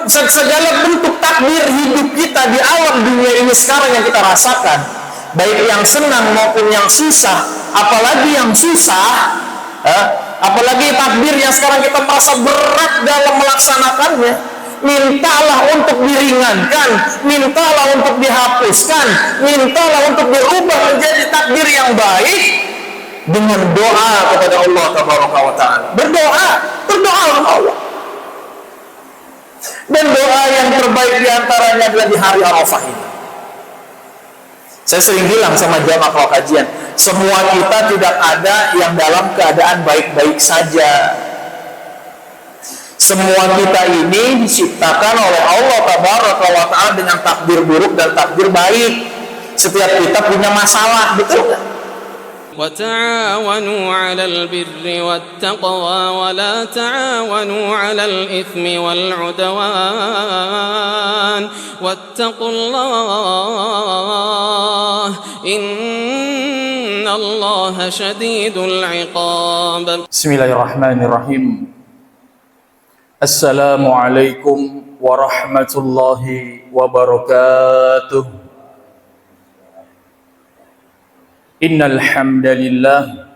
segala bentuk takdir hidup kita di alam dunia ini sekarang yang kita rasakan, baik yang senang maupun yang susah, apalagi yang susah, apalagi takdir yang sekarang kita merasa berat dalam melaksanakannya, mintalah untuk diringankan, mintalah untuk dihapuskan, mintalah untuk dirubah menjadi takdir yang baik dengan doa kepada Allah Tabaraka wa Ta'ala. Berdoa kepada Allah. Dan doa yang terbaik diantaranya adalah di hari Arafah ini. Saya sering bilang sama jamaah kalau kajian, semua kita tidak ada yang dalam keadaan baik-baik saja. Semua kita ini diciptakan oleh Allah Tabaraka wa Ta'ala dengan takdir buruk dan takdir baik. Setiap kita punya masalah, betul nggak? وتعاونوا على البر والتقوى ولا تعاونوا على الإثم والعدوان واتقوا الله إن الله شديد العقاب. بسم الله الرحمن الرحيم. السلام عليكم ورحمة الله وبركاته. Innal hamdalillah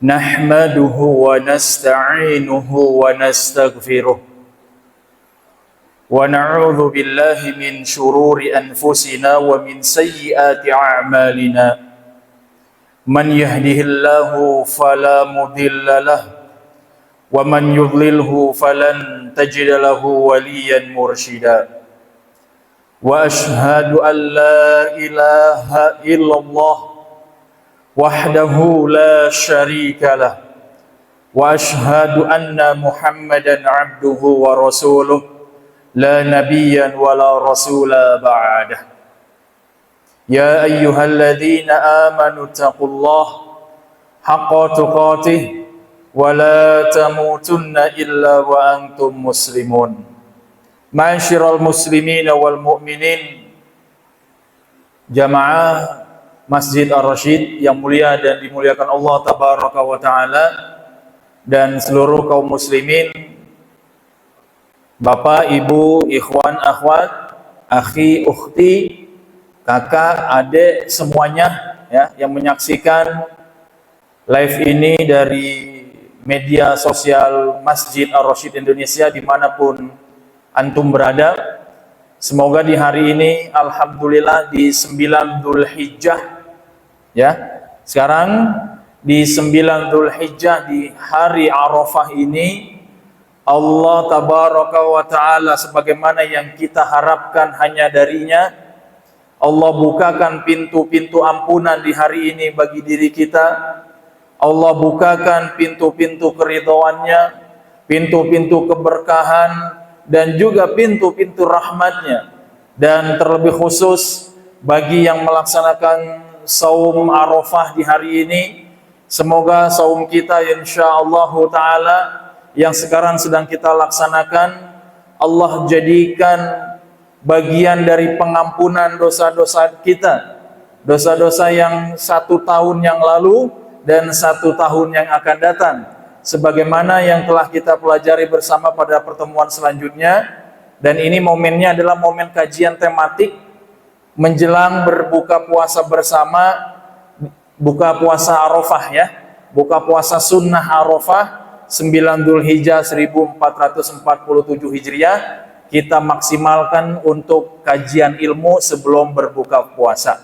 nahmaduhu wa nasta'inuhu wa nastaghfiruh wa na'udzu billahi min shururi anfusina wa min sayyiati a'malina. Man yahdihillahu fala mudilla lahu wa man yudlilhu falan tajida lahu waliyan mursyida. Wa ashhadu an la ilaha illallah wahdahu la syarika lah wa ashhadu anna Muhammadan abduhu wa rasuluh la nabiyyan wa la rasula ba'dah. Ya ayyuhalladzina amanu taqullaha haqqa tuqatih wa la tamutunna illa wa antum muslimun. Ma'asyiral muslimin wal mu'minin, jamaah Masjid Ar-Rasyid yang mulia dan dimuliakan Allah Tabaraka wa Ta'ala, dan seluruh kaum muslimin, bapak, ibu, ikhwan, akhwat, akhi, ukhti, kakak, adik, semuanya ya, yang menyaksikan live ini dari media sosial Masjid Ar-Rasyid Indonesia dimanapun antum berada. Semoga di hari ini, alhamdulillah, di 9 Dzulhijjah ya. Sekarang di 9 Dzulhijjah, di hari Arafah ini, Allah Tabaraka wa Ta'ala sebagaimana yang kita harapkan hanya darinya, Allah bukakan pintu-pintu ampunan di hari ini bagi diri kita. Allah bukakan pintu-pintu keridhaannya, pintu-pintu keberkahan, dan juga pintu-pintu rahmatnya. Dan terlebih khusus bagi yang melaksanakan saum Arafah di hari ini, semoga saum kita insyaallah ta'ala yang sekarang sedang kita laksanakan, Allah jadikan bagian dari pengampunan dosa-dosa kita, dosa-dosa yang 1 tahun yang lalu dan 1 tahun yang akan datang, sebagaimana yang telah kita pelajari bersama pada pertemuan selanjutnya. Dan ini momennya adalah momen kajian tematik menjelang berbuka puasa bersama, buka puasa Arafah ya, buka puasa sunnah Arafah 9 Dzulhijjah 1447 Hijriah. Kita maksimalkan untuk kajian ilmu sebelum berbuka puasa.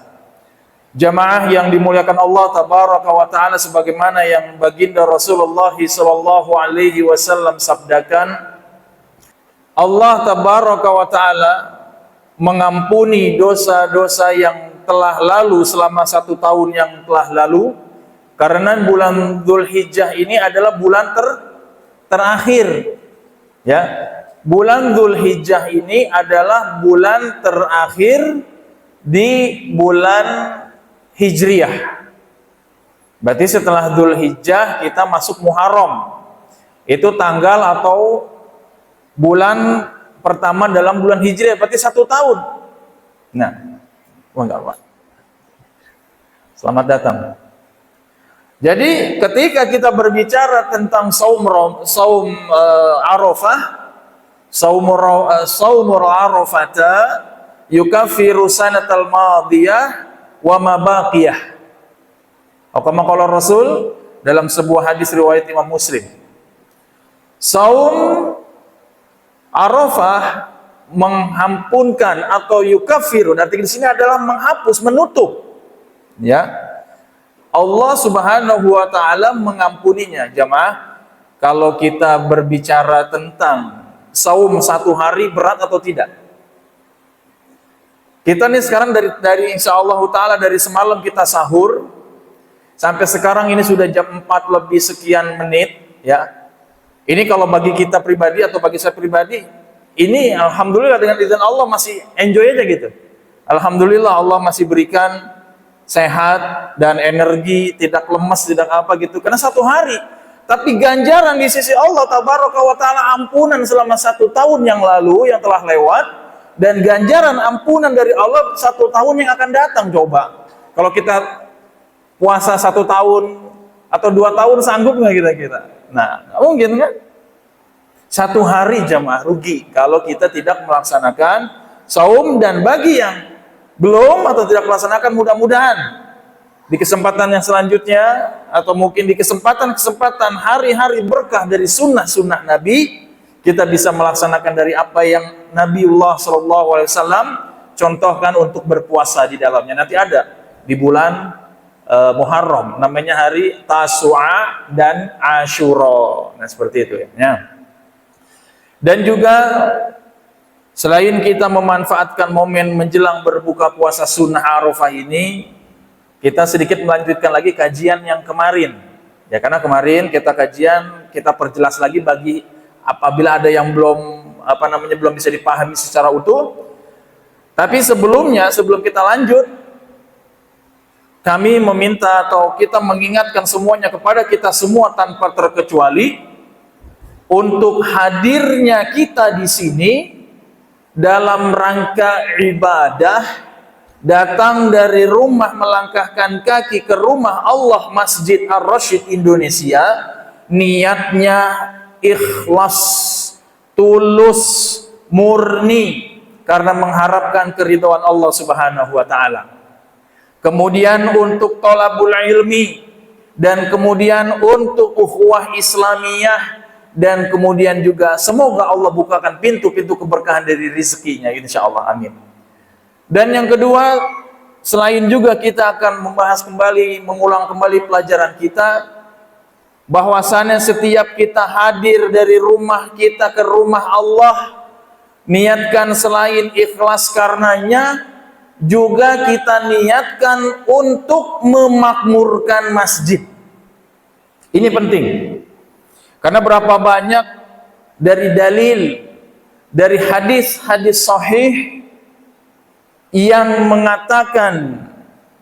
Jamaah yang dimuliakan Allah Tabaraka wa Ta'ala, sebagaimana yang baginda Rasulullah sallallahu alaihi wasallam sabdakan, Allah Tabaraka wa Ta'ala mengampuni dosa-dosa yang telah lalu selama 1 tahun yang telah lalu, karena bulan Dzulhijjah ini adalah bulan terakhir ya. Bulan Dzulhijjah ini adalah bulan terakhir di bulan Hijriyah. Berarti setelah Dzulhijjah kita masuk Muharram. Itu tanggal atau bulan pertama dalam bulan Hijriah, berarti 1 tahun. Nah, enggak apa. Selamat datang. Jadi ketika kita berbicara tentang saum Arafah, Saumur Arafata yukaffiru sanatal madiyah wa ma baqiyah. Kama qala Rasul dalam sebuah hadis riwayat Imam Muslim. Saum Arafah mengampunkan atau yukaffiru, arti di sini adalah menghapus, menutup. Ya. Allah Subhanahu wa taala mengampuninya. Jamaah, kalau kita berbicara tentang saum satu hari berat atau tidak? Kita nih sekarang dari insyaallah taala dari semalam kita sahur sampai sekarang ini sudah jam 4 lebih sekian menit, ya. Ini kalau bagi kita pribadi atau bagi saya pribadi, ini alhamdulillah dengan izin Allah masih enjoy aja gitu. Alhamdulillah Allah masih berikan sehat dan energi, tidak lemas, tidak apa gitu. Karena satu hari, tapi ganjaran di sisi Allah tabaraka wa taala ampunan selama 1 tahun yang lalu yang telah lewat, dan ganjaran ampunan dari Allah 1 tahun yang akan datang. Coba kalau kita puasa 1 tahun atau 2 tahun sanggup nggak kira-kira? Nah, mungkin kan? 1 hari jamaah rugi kalau kita tidak melaksanakan saum. Dan bagi yang belum atau tidak melaksanakan, mudah-mudahan di kesempatan yang selanjutnya atau mungkin di kesempatan-kesempatan hari-hari berkah dari sunnah-sunnah Nabi, kita bisa melaksanakan dari apa yang Nabiullah SAW contohkan untuk berpuasa di dalamnya. Nanti ada di bulan Muharram, namanya hari Tasu'a dan Ashura. Nah, seperti itu ya. Dan juga selain kita memanfaatkan momen menjelang berbuka puasa sunnah Arafah ini, kita sedikit melanjutkan lagi kajian yang kemarin. Ya, karena kemarin kita kajian, kita perjelas lagi bagi apabila ada yang belum bisa dipahami secara utuh. Tapi sebelumnya, sebelum kita lanjut, kami meminta atau kita mengingatkan semuanya kepada kita semua tanpa terkecuali untuk hadirnya kita di sini dalam rangka ibadah, datang dari rumah melangkahkan kaki ke rumah Allah Masjid Ar-Rasyid Indonesia, niatnya ikhlas, tulus, murni karena mengharapkan keridhaan Allah Subhanahu wa taala. Kemudian untuk thalabul ilmi, dan kemudian untuk ukhuwah Islamiyah, dan kemudian juga semoga Allah bukakan pintu-pintu keberkahan dari rezekinya insyaallah, amin. Dan yang kedua, selain juga kita akan membahas kembali, mengulang kembali pelajaran kita, bahwasannya setiap kita hadir dari rumah kita ke rumah Allah, niatkan selain ikhlas karenanya, juga kita niatkan untuk memakmurkan masjid. Ini penting. Karena berapa banyak dari dalil, dari hadis-hadis sahih yang mengatakan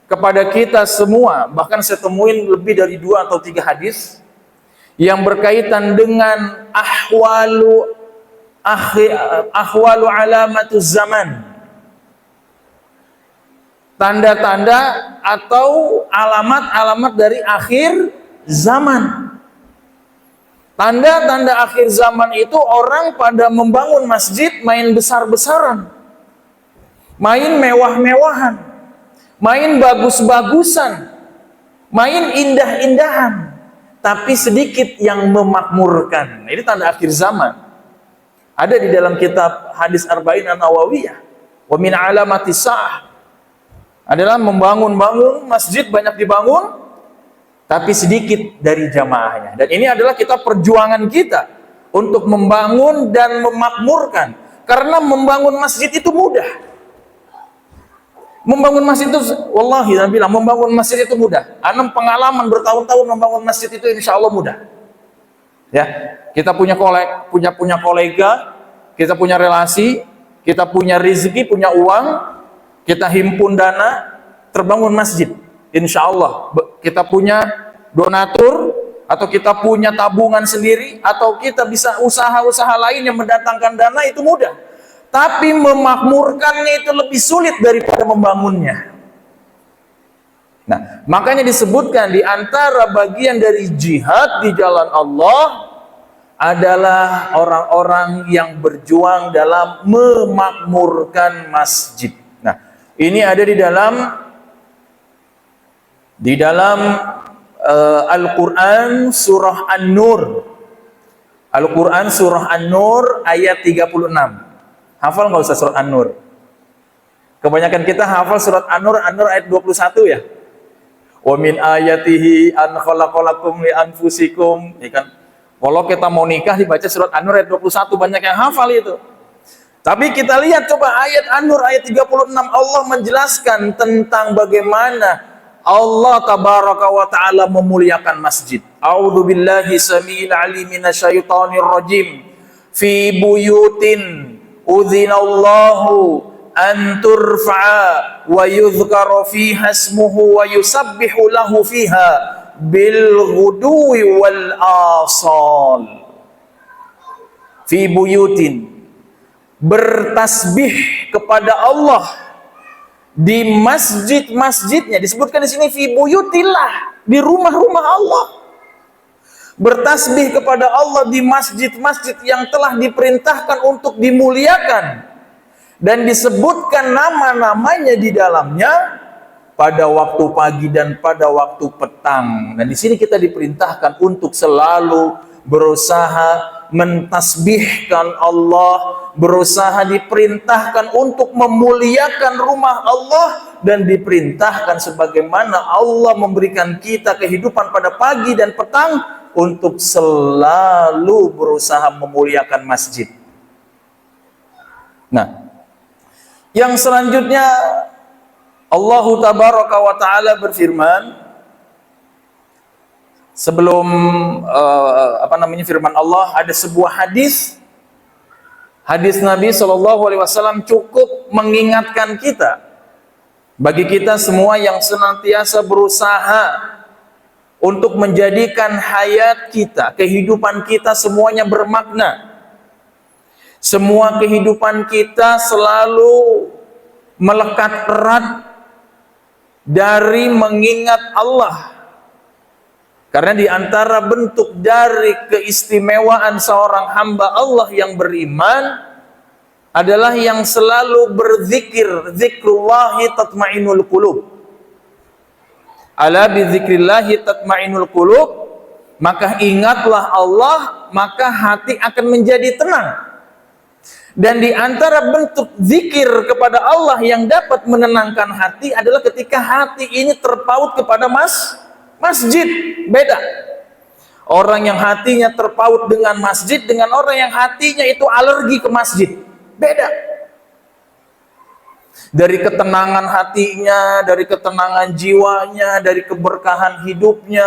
kepada kita semua, bahkan saya temuin lebih dari 2 atau 3 hadis yang berkaitan dengan ahwalu alamatuz zaman, tanda-tanda atau alamat-alamat dari akhir zaman. Tanda-tanda akhir zaman itu orang pada membangun masjid, main besar-besaran, main mewah-mewahan, main bagus-bagusan, main indah-indahan, tapi sedikit yang memakmurkan. Ini tanda akhir zaman. Ada di dalam kitab Hadis Arba'in An-Nawawiyah. Wa min alamati sa'ah adalah membangun masjid, banyak dibangun, tapi sedikit dari jamaahnya. Dan ini adalah perjuangan kita untuk membangun dan memakmurkan. Karena membangun masjid itu mudah. Membangun masjid itu, wallahi, saya bilang, membangun masjid itu mudah. Ana pengalaman bertahun-tahun membangun masjid itu insya Allah mudah. Ya, kita punya kolega, kita punya relasi, kita punya rezeki, punya uang, kita himpun dana, terbangun masjid. Insya Allah kita punya donatur, atau kita punya tabungan sendiri, atau kita bisa usaha-usaha lain yang mendatangkan dana, itu mudah. Tapi memakmurkannya itu lebih sulit daripada membangunnya. Nah, makanya disebutkan di antara bagian dari jihad di jalan Allah adalah orang-orang yang berjuang dalam memakmurkan masjid. Nah, ini ada di dalam Al-Quran surah An-Nur. Al-Quran surah An-Nur ayat 36. Hafal nggak usah surat An-Nur? Kebanyakan kita hafal surat An-Nur ayat 21 ya. Wa min ayatihi an khalaqalakum li anfusikum. Ya kan? Kalau kita mau nikah dibaca surat An-Nur ayat 21, banyak yang hafal itu. Tapi kita lihat coba ayat An-Nur ayat 36, Allah menjelaskan tentang bagaimana Allah tabaraka wa ta'ala memuliakan masjid. A'udzu billahi samiil alim minasyaitonir rajim. Fi buyutin udzinallahu an turfa'a wa yudhkara fiha ismuhu wa yusabbihu lahu fiha bil ghuduwi wal asal. Fi buyutin, bertasbih kepada Allah di masjid-masjidnya. Disebutkan di sini fi buyutillah, di rumah-rumah Allah. Bertasbih kepada Allah di masjid-masjid yang telah diperintahkan untuk dimuliakan, dan disebutkan nama-namanya di dalamnya pada waktu pagi dan pada waktu petang. Dan di sini kita diperintahkan untuk selalu berusaha mentasbihkan Allah, berusaha diperintahkan untuk memuliakan rumah Allah, dan diperintahkan sebagaimana Allah memberikan kita kehidupan pada pagi dan petang untuk selalu berusaha memuliakan masjid. Nah, yang selanjutnya Allah tabaraka wa ta'ala berfirman, sebelum firman Allah, ada sebuah hadis Nabi SAW cukup mengingatkan kita, bagi kita semua yang senantiasa berusaha untuk menjadikan hayat kita, kehidupan kita semuanya bermakna. Semua kehidupan kita selalu melekat erat dari mengingat Allah. Karena di antara bentuk dari keistimewaan seorang hamba Allah yang beriman adalah yang selalu berzikir, zikrullahi tatmainul qulub. Ala bi zikrillahi tatmainul qulub, maka ingatlah Allah, maka hati akan menjadi tenang. Dan di antara bentuk zikir kepada Allah yang dapat menenangkan hati adalah ketika hati ini terpaut kepada masjid. Beda orang yang hatinya terpaut dengan masjid dengan orang yang hatinya itu alergi ke masjid. Beda. Dari ketenangan hatinya, dari ketenangan jiwanya, dari keberkahan hidupnya,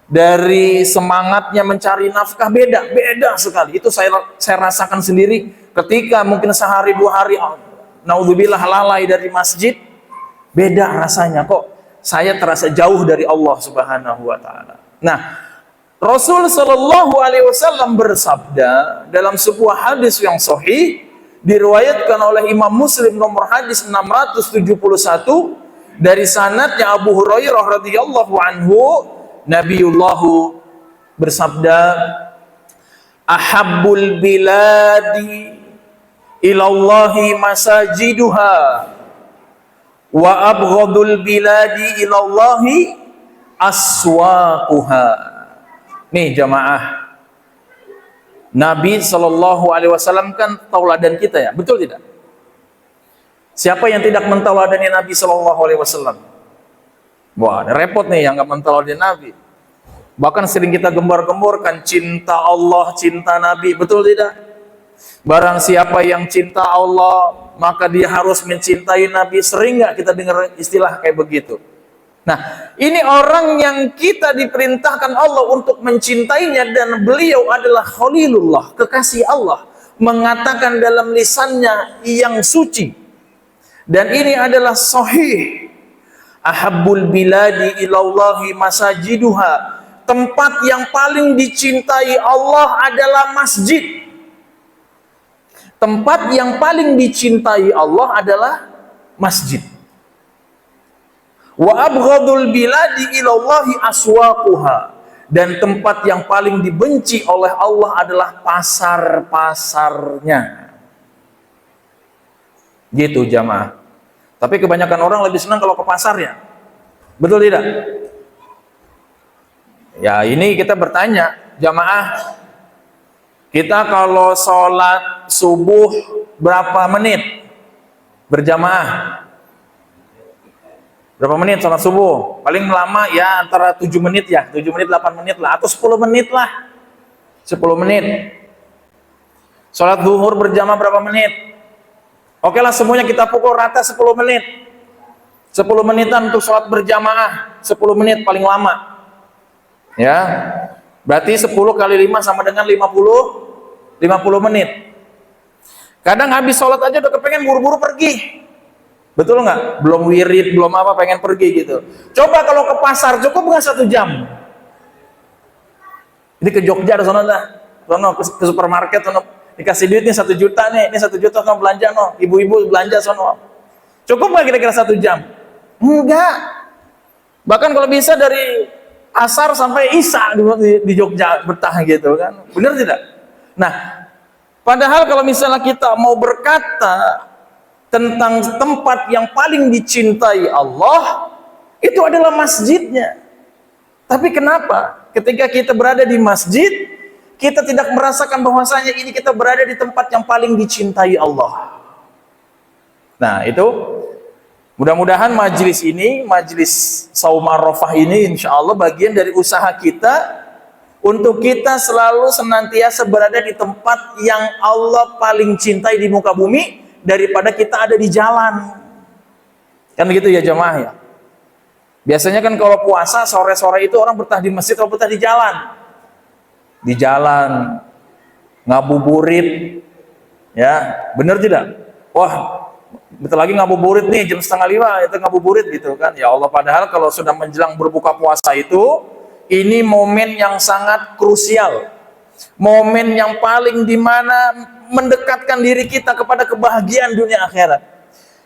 dari semangatnya mencari nafkah, beda sekali. Itu saya rasakan sendiri ketika mungkin sehari dua hari naudzubillah lalai dari masjid. Beda rasanya, kok saya terasa jauh dari Allah Subhanahu wa ta'ala. Nah, Rasul sallallahu alaihi wasallam bersabda dalam sebuah hadis yang sahih, diriwayatkan oleh Imam Muslim nomor hadis 671 dari sanadnya Abu Hurairah radhiyallahu anhu, Nabiullah bersabda, ahabbul biladi ilallahi masajiduha wa abghadul biladi ilallahi aswaquha. Nih jamaah, Nabi SAW kan tauladan kita ya, betul tidak? Siapa yang tidak mentauladani Nabi SAW? Wah, repot nih yang nggak mentauladani Nabi. Bahkan sering kita gembar-gemborkan cinta Allah, cinta Nabi, betul tidak? Barang siapa yang cinta Allah, maka dia harus mencintai Nabi. Sering nggak kita dengar istilah kayak begitu? Nah, ini orang yang kita diperintahkan Allah untuk mencintainya, dan beliau adalah Khalilullah, kekasih Allah, mengatakan dalam lisannya yang suci, dan ini adalah sahih, ahabbul biladi ilallahi masajiduha, tempat yang paling dicintai Allah adalah masjid. Tempat yang paling dicintai Allah adalah masjid. Wa abghadul biladi ilallahi aswaquha, dan tempat yang paling dibenci oleh Allah adalah pasar-pasarnya. Gitu jamaah. Tapi kebanyakan orang lebih senang kalau ke pasar ya. Betul tidak? Ya ini kita bertanya, jamaah, kita kalau sholat subuh berapa menit berjamaah? Berapa menit sholat subuh? Paling lama ya antara 7 menit ya, 7 menit, 8 menit lah, atau 10 menit lah. 10 menit. Sholat zuhur berjamaah berapa menit? Oke lah, semuanya kita pukul rata 10 menit. 10 menitan untuk sholat berjamaah, 10 menit paling lama. Ya, berarti 10 kali 5 sama dengan 50 menit. Kadang habis sholat aja udah kepengen buru-buru pergi. Betul nggak? Belum wirid, belum apa, pengen pergi gitu. Coba kalau ke pasar, cukup nggak 1 jam? Ini ke Jogja, ada sana dah. Sono ke supermarket, sono dikasih duit nih 1 juta nih, ini 1 juta sono belanja no. Ibu-ibu belanja sono. Cukup nggak kira-kira 1 jam? Enggak. Bahkan kalau bisa dari asar sampai isya di Jogja betah gitu kan. Benar tidak? Nah, padahal kalau misalnya kita mau berkata tentang tempat yang paling dicintai Allah, itu adalah masjidnya. Tapi kenapa ketika kita berada di masjid, kita tidak merasakan bahwasanya ini kita berada di tempat yang paling dicintai Allah? Nah itu, mudah-mudahan majelis ini, majelis Saum Arafah ini insya Allah bagian dari usaha kita untuk kita selalu senantiasa berada di tempat yang Allah paling cintai di muka bumi, daripada kita ada di jalan. Kan begitu ya jemaah ya. Biasanya kan kalau puasa sore-sore itu orang betah di masjid atau betah di jalan. Di jalan ngabuburit. Ya, benar tidak? Wah, bentar lagi ngabuburit nih jam 4:30 itu ngabuburit gitu kan. Ya Allah, padahal kalau sudah menjelang berbuka puasa itu, ini momen yang sangat krusial. Momen yang paling dimana mendekatkan diri kita kepada kebahagiaan dunia akhirat.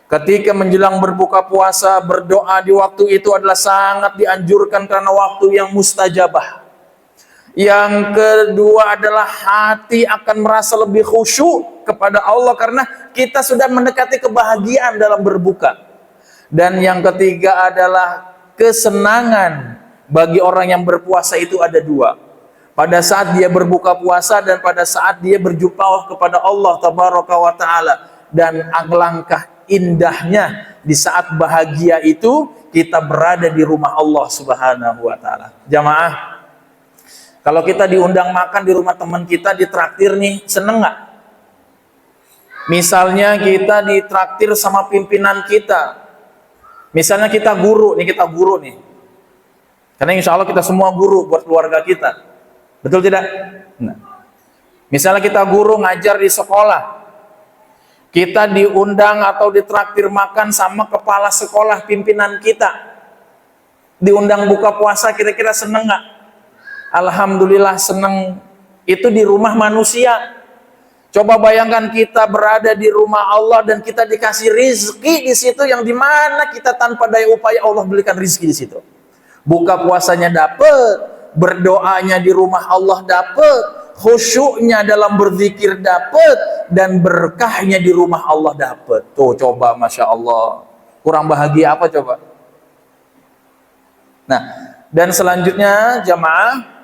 Ketika menjelang berbuka puasa, berdoa di waktu itu adalah sangat dianjurkan karena waktu yang mustajabah. Yang kedua adalah hati akan merasa lebih khusyuk kepada Allah karena kita sudah mendekati kebahagiaan dalam berbuka. Dan yang ketiga adalah kesenangan bagi orang yang berpuasa itu ada 2. Pada saat dia berbuka puasa dan pada saat dia berjumpa kepada Allah Tabaraka wa Ta'ala. Dan alangkah indahnya di saat bahagia itu kita berada di rumah Allah Subhanahu wa Ta'ala. Jamaah, kalau kita diundang makan di rumah teman kita, ditraktir nih, seneng nggak? Misalnya kita ditraktir sama pimpinan kita. Misalnya kita guru nih, karena insya Allah kita semua guru buat keluarga kita. Betul tidak? Nah, misalnya kita guru ngajar di sekolah, kita diundang atau ditraktir makan sama kepala sekolah pimpinan kita, diundang buka puasa, kira-kira seneng nggak? Alhamdulillah seneng. Itu di rumah manusia. Coba bayangkan kita berada di rumah Allah dan kita dikasih rizki di situ yang dimana kita tanpa daya upaya Allah berikan rizki di situ. Buka puasanya dapet, berdoanya di rumah Allah dapat, khusyuknya dalam berzikir dapat, dan berkahnya di rumah Allah dapat. Tuh coba, Masya Allah, kurang bahagia apa coba? Nah, dan selanjutnya jamaah,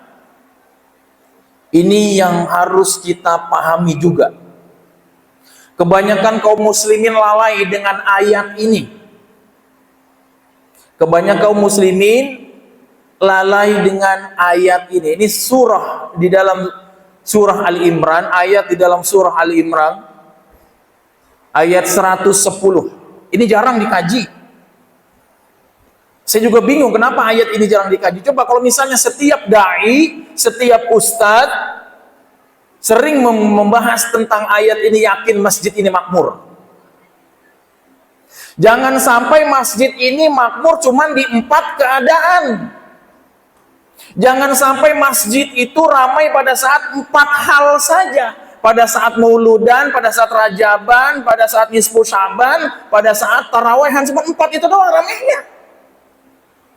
ini yang harus kita pahami juga. Kebanyakan kaum muslimin lalai dengan ayat ini. Kebanyakan kaum muslimin lalai dengan ayat ini. Ini surah di dalam surah Al-Imran, ayat di dalam surah Al-Imran, ayat 110. Ini jarang dikaji. Saya juga bingung kenapa ayat ini jarang dikaji. Coba kalau misalnya setiap dai, setiap ustadz sering membahas tentang ayat ini, yakin masjid ini makmur. Jangan sampai masjid ini makmur cuman di 4 keadaan. Jangan sampai masjid itu ramai pada saat 4 hal saja. Pada saat mauludan, pada saat rajaban, pada saat nisfu syaban, pada saat tarawehan, cuma 4 itu doang ramainya.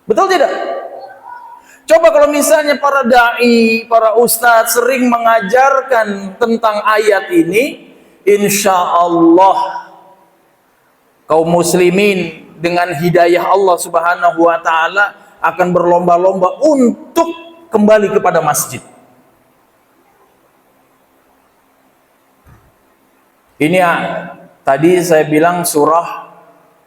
Betul tidak? Coba kalau misalnya para dai, para ustadz sering mengajarkan tentang ayat ini, insya Allah kaum muslimin dengan hidayah Allah Subhanahu wa taala akan berlomba-lomba untuk kembali kepada masjid. Ini tadi saya bilang surah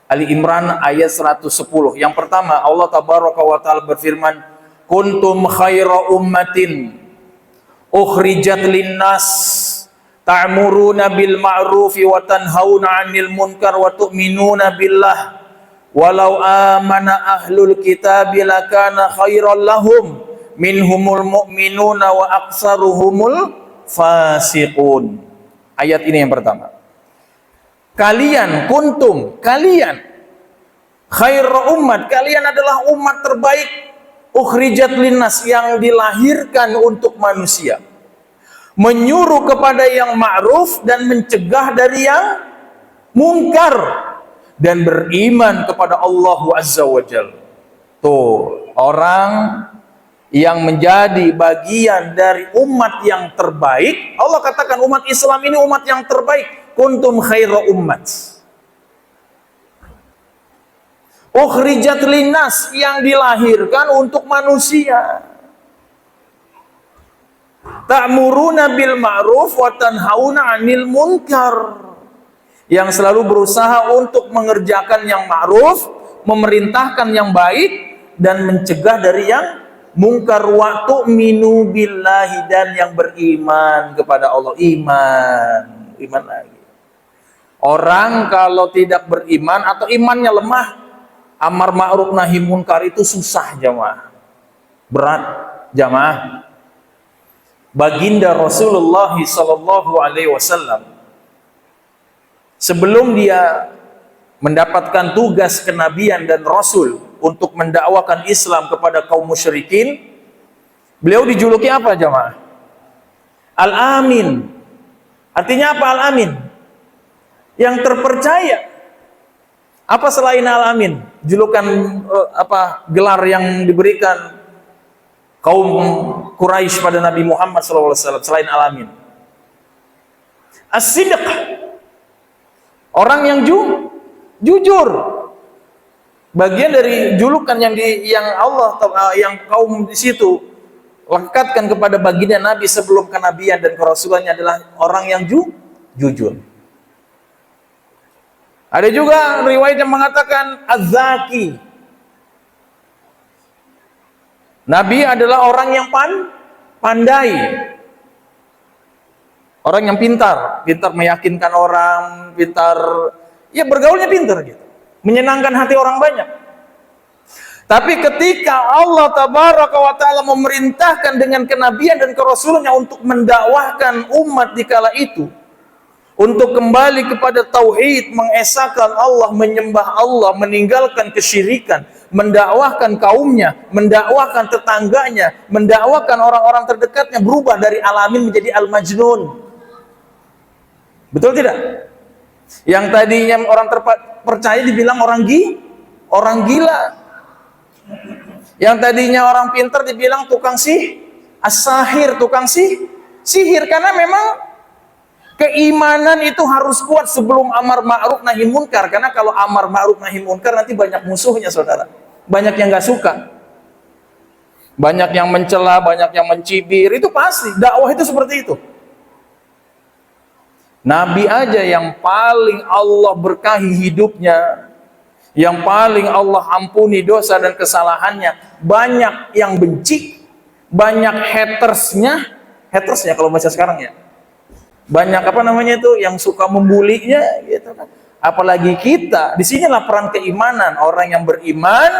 Ali Imran ayat 110. Yang pertama, Allah tabaraka wa taala berfirman, kuntum khaira ummatin ukhrijat linnas ta'muruna bil ma'rufi wa tanhauna 'anil munkar wa tu'minuna billah walau amana ahlul kitabi lakana khairal lahum minhumul mu'minuna wa aksaruhumul fasiqun. Ayat ini yang pertama. Kalian kuntum, kalian khaira ummat, kalian adalah umat terbaik, ukhrijat linnas, yang dilahirkan untuk manusia, menyuruh kepada yang ma'ruf dan mencegah dari yang mungkar, dan beriman kepada Allah Azza wa Jalla. Tuh, orang yang menjadi bagian dari umat yang terbaik, Allah katakan umat Islam ini umat yang terbaik. Kuntum khaira ummat ukhrijat linnas, yang dilahirkan untuk manusia, ta'muruna bil ma'ruf wa tanhauna 'anil munkar, yang selalu berusaha untuk mengerjakan yang ma'ruf, memerintahkan yang baik, dan mencegah dari yang mungkar, wa tu'minu billahi, dan yang beriman kepada Allah. Iman lagi. Orang kalau tidak beriman atau imannya lemah, amar ma'ruf nahi munkar itu susah jamaah, berat jamaah. Baginda Rasulullah sallallahu alaihi wasallam sebelum dia mendapatkan tugas kenabian dan rasul untuk mendakwakan Islam kepada kaum musyrikin, beliau dijuluki apa jamaah? Al-Amin. Artinya apa Al-Amin? Yang terpercaya. Apa selain Al-Amin? Julukan gelar yang diberikan kaum Quraisy pada Nabi Muhammad SAW selain Al-Amin? As-Sidq. Orang yang jujur. Bagian dari julukan yang Allah yang kaum di situ lekatkan kepada baginda Nabi sebelum kenabian dan kerasulannya adalah orang yang jujur. Ada juga riwayat yang mengatakan Az-Zaki. Nabi adalah orang yang pandai. Orang yang pintar meyakinkan orang, pintar ya bergaulnya pintar gitu. Menyenangkan hati orang banyak. Tapi ketika Allah tabaraka wa ta'ala memerintahkan dengan kenabian dan kerasulannya untuk mendakwahkan umat di kala itu, untuk kembali kepada tauhid, mengesahkan Allah, menyembah Allah, meninggalkan kesyirikan, mendakwahkan kaumnya, mendakwahkan tetangganya, mendakwahkan orang-orang terdekatnya, berubah dari Al-Amin menjadi Al-Majnun. Betul tidak? Yang tadinya orang percaya dibilang orang gila. Yang tadinya orang pintar dibilang tukang as-sahir, tukang sihir. Karena memang keimanan itu harus kuat sebelum amar ma'ruf nahi munkar. Karena kalau amar ma'ruf nahi munkar nanti banyak musuhnya saudara. Banyak yang gak suka. Banyak yang mencela, banyak yang mencibir. Itu pasti, dakwah itu seperti itu. Nabi aja yang paling Allah berkahi hidupnya, yang paling Allah ampuni dosa dan kesalahannya, banyak yang benci, banyak hatersnya kalau bahasa sekarang ya, banyak yang suka membulinya gitu kan. Apalagi kita, disinilah peran keimanan. Orang yang beriman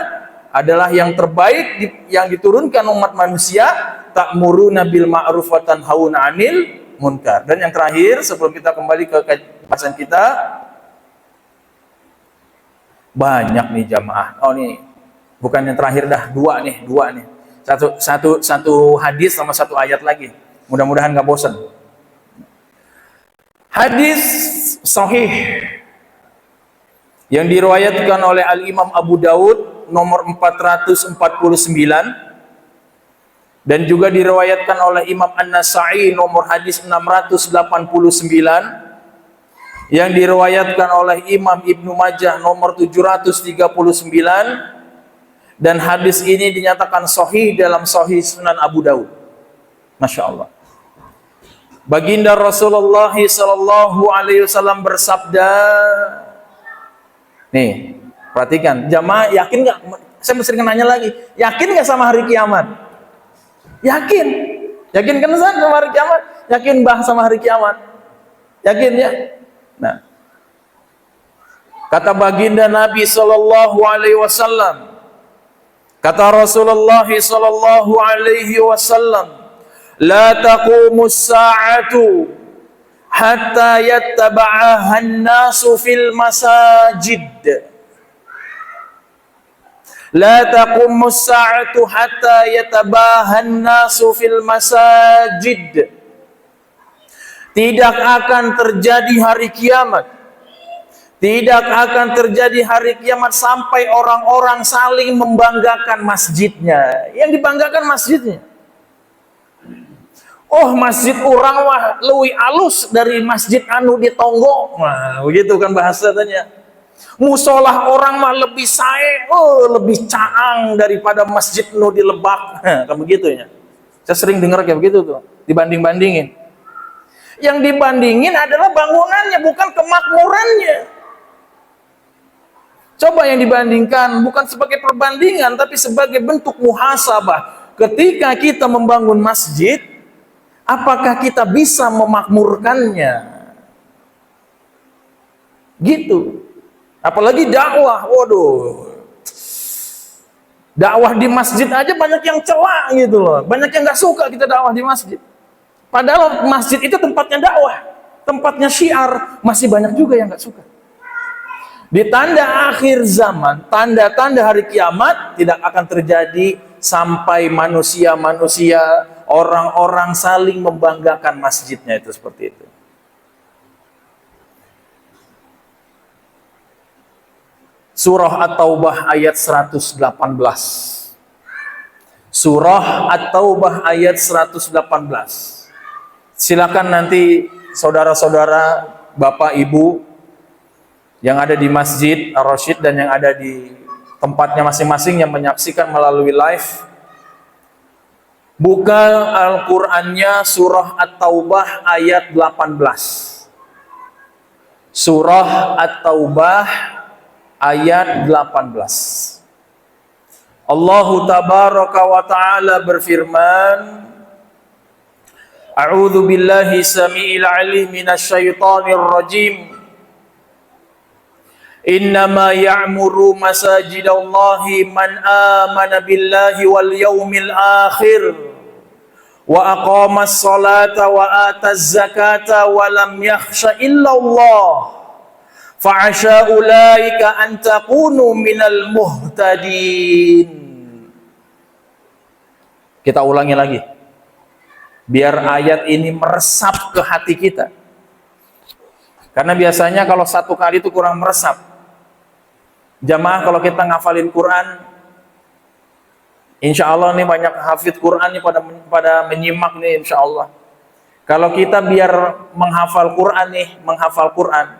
adalah yang terbaik yang diturunkan umat manusia, ta'muruna bil ma'ruf wa tanhauna 'anil munkar. Dan yang terakhir sebelum kita kembali ke bahasan kita, banyak nih jamaah. Oh nih, bukan yang terakhir dah, dua nih. Satu hadis sama satu ayat lagi. Mudah-mudahan nggak bosan. Hadis sahih yang diriwayatkan oleh Al-Imam Abu Daud nomor 449 Dan juga diriwayatkan oleh Imam An-Nasa'i nomor hadis 689, yang diriwayatkan oleh Imam Ibnu Majah nomor 739, dan hadis ini dinyatakan sahih dalam Sahih Sunan Abu Daud. Masya Allah. Baginda Rasulullah sallallahu alaihi wasallam bersabda, nih perhatikan jamaah, yakin nggak? Saya sering nanya lagi, yakin nggak sama hari kiamat? Yakin kan sama hari kiamat? Yakin bah sama hari kiamat? Yakin ya? Nah, kata baginda Nabi sallallahu alaihi wasallam, kata Rasulullah sallallahu alaihi wasallam, la taqumus sa'atu hatta yattaba'aha an-nasu fil masajid. La taqumus sa'atu hatta yatabaha an-nasu fil masajid. Tidak akan terjadi hari kiamat. Tidak akan terjadi hari kiamat sampai orang-orang saling membanggakan masjidnya. Yang dibanggakan masjidnya. Oh, masjid orang wah leuwih alus dari masjid anu di Tonggo. Nah, begitu kan bahasanya. Musolah orang mah lebih sae, lebih caang daripada masjid nu di Lebak. Kan begitu ya. Saya sering dengar kayak begitu tuh, dibanding-bandingin. Yang dibandingin adalah bangunannya, bukan kemakmurannya. Coba yang dibandingkan bukan sebagai perbandingan, tapi sebagai bentuk muhasabah. Ketika kita membangun masjid, apakah kita bisa memakmurkannya? Gitu. Apalagi dakwah, waduh. Dakwah di masjid aja banyak yang celak gitu loh. Banyak yang nggak suka kita dakwah di masjid. Padahal masjid itu tempatnya dakwah, tempatnya syiar, masih banyak juga yang nggak suka. Di tanda akhir zaman, tanda-tanda hari kiamat tidak akan terjadi sampai manusia-manusia, orang-orang saling membanggakan masjidnya, itu seperti itu. Surah At-Taubah ayat 118. Surah At-Taubah ayat 118. Silakan nanti saudara-saudara, Bapak, Ibu yang ada di Masjid Ar-Rasyid dan yang ada di tempatnya masing-masing yang menyaksikan melalui live, buka Al-Qur'annya surah At-Taubah ayat 18. Surah At-Taubah ayat 18. Allahu tabaraka wa ta'ala berfirman, A'udzu billahi samiil 'alim minasyaitonir rajim. Innama ya'muru masajidallahi man amana billahi wal yaumil akhir wa aqamas salata wa ataz zakata wa lam yakhsha illallah. Fa'asha ulaika an takunu minal muhtadin. Kita ulangi lagi, biar ayat ini meresap ke hati kita. Karena biasanya kalau satu kali itu kurang meresap. Jamaah, kalau kita ngafalin Quran, insya Allah nih banyak hafid Quran nih pada menyimak nih insya Allah. Kalau kita biar menghafal Quran nih, menghafal Quran,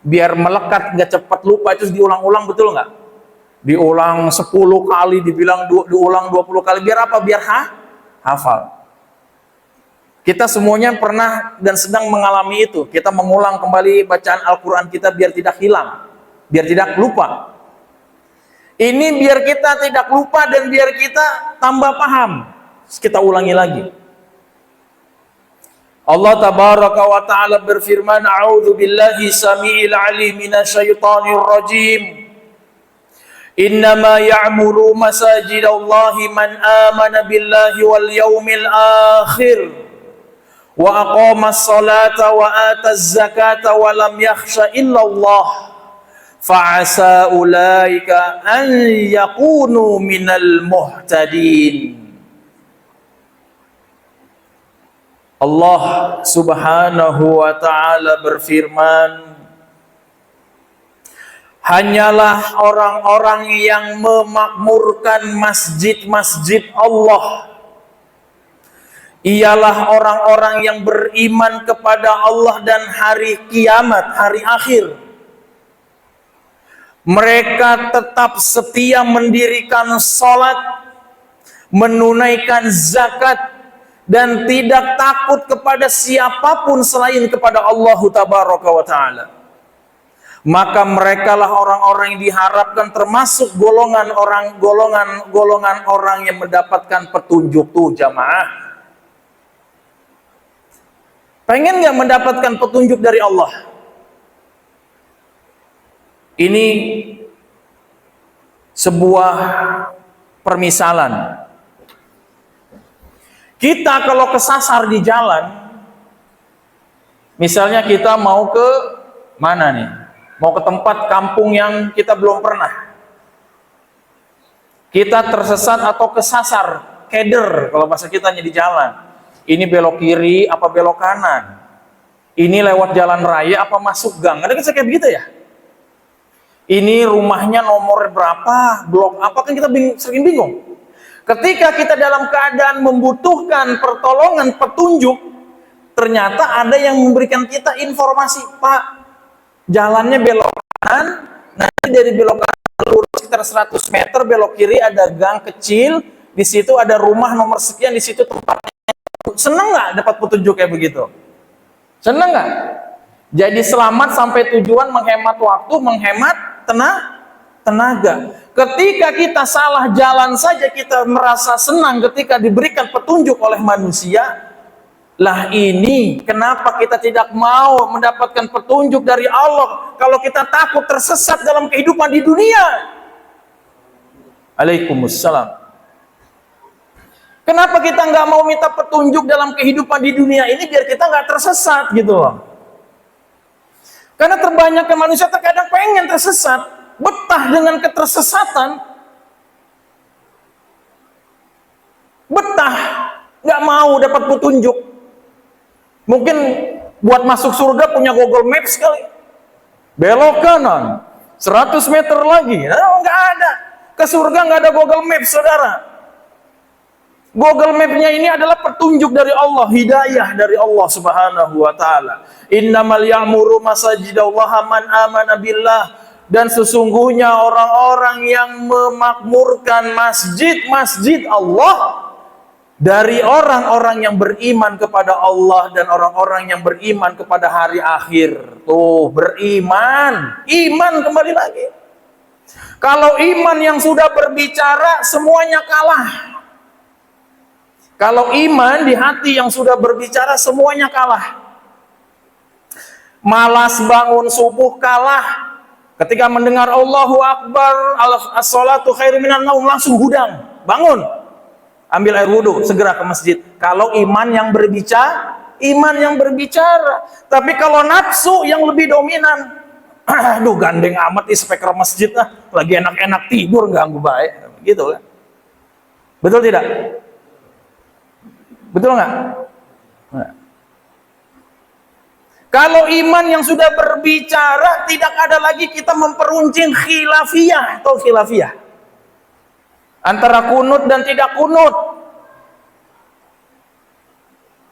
biar melekat, nggak cepat lupa, itu diulang-ulang, betul nggak? Diulang 10 kali, diulang 20 kali, biar apa? Biar hafal. Kita semuanya pernah dan sedang mengalami itu. Kita mengulang kembali bacaan Al-Quran kita biar tidak hilang, biar tidak lupa. Ini biar kita tidak lupa dan biar kita tambah paham. Kita ulangi lagi. Allah tabaraka wa ta'ala berfirman, A'udzu billahi samiil 'alim minasyaitonir rajim. Innama ya'muru masajidallahi man amana billahi wal yaumil akhir wa aqamas salata wa ataz zakata wa lam yakhsha illallah. Fa'asa ulaika an yakunu minal muhtadin. Allah subhanahu wa ta'ala berfirman, hanyalah orang-orang yang memakmurkan masjid-masjid Allah, ialah orang-orang yang beriman kepada Allah dan hari kiamat, hari akhir. Mereka tetap setia mendirikan sholat, menunaikan zakat, dan tidak takut kepada siapapun selain kepada Allah Tabaraka wa Ta'ala. Maka merekalah orang-orang yang diharapkan termasuk golongan orang yang mendapatkan petunjuk. Tuh jamaah, pengen nggak mendapatkan petunjuk dari Allah? Ini sebuah permisalan. Kita kalau kesasar di jalan, misalnya kita mau ke mana nih? Mau ke tempat kampung yang kita belum pernah. Kita tersesat atau kesasar, keder kalau bahasa kitanya di jalan. Ini belok kiri apa belok kanan? Ini lewat jalan raya apa masuk gang? Ada kayak begitu ya? Ini rumahnya nomor berapa, blok apa, kan kita sering bingung. Ketika kita dalam keadaan membutuhkan pertolongan, petunjuk, ternyata ada yang memberikan kita informasi, Pak, jalannya belok kanan, nanti dari belok kanan lurus sekitar 100 meter belok kiri ada gang kecil, di situ ada rumah nomor sekian, di situ tempatnya. Seneng nggak dapat petunjuk kayak begitu? Seneng nggak? Jadi selamat sampai tujuan, menghemat waktu, menghemat tenaga. Ketika kita salah jalan saja kita merasa senang ketika diberikan petunjuk oleh manusia. Lah ini kenapa kita tidak mau mendapatkan petunjuk dari Allah kalau kita takut tersesat dalam kehidupan di dunia? Waalaikumsalam. Kenapa kita nggak mau minta petunjuk dalam kehidupan di dunia ini biar kita nggak tersesat gitu loh? Karena kebanyakan manusia terkadang pengen tersesat, betah dengan ketersesatan, betah, nggak mau dapat petunjuk. Mungkin buat masuk surga punya Google Maps kali, belok kanan, 100 meter lagi, nggak ada. Ke surga nggak ada Google Maps, saudara. Google Map-nya ini adalah petunjuk dari Allah, hidayah dari Allah Subhanahu wa taala. Innamal ya'muru masajidallahi man amana billah. Dan sesungguhnya orang-orang yang memakmurkan masjid-masjid Allah dari orang-orang yang beriman kepada Allah dan orang-orang yang beriman kepada hari akhir. Tuh, beriman, iman kembali lagi. Kalau iman yang sudah berbicara semuanya kalah. Kalau iman di hati yang sudah berbicara semuanya kalah. Malas bangun subuh kalah. Ketika mendengar Allahu Akbar, as-salatu khairu minan naum, langsung hudang, bangun. Ambil air wudhu, segera ke masjid. Kalau iman yang berbicara. Tapi kalau nafsu yang lebih dominan, aduh gandeng amat di speaker masjid lah, lagi enak-enak tidur ganggu baik, gitu kan. Betul tidak? Betul nggak? Nah. Kalau iman yang sudah berbicara, tidak ada lagi kita memperuncing khilafiyah atau khilafiyah antara kunut dan tidak kunut.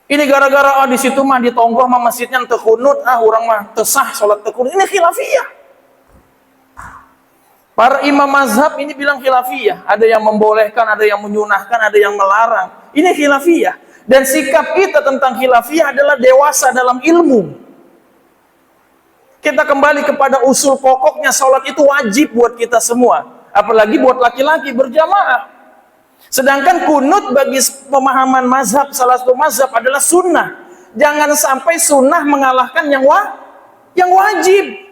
Ini gara-gara di situ mah di tonggoh mah masjidnya teu kunut, urang mah teu sah salat teu kunut. Ini khilafiyah. Para imam mazhab ini bilang khilafiyah, ada yang membolehkan, ada yang menyunahkan, ada yang melarang. Ini khilafiyah. Dan sikap kita tentang khilafiyah adalah dewasa dalam ilmu. Kita kembali kepada usul pokoknya, sholat itu wajib buat kita semua. Apalagi buat laki-laki berjamaah. Sedangkan kunut bagi pemahaman mazhab, salah satu mazhab adalah sunnah. Jangan sampai sunnah mengalahkan yang wajib.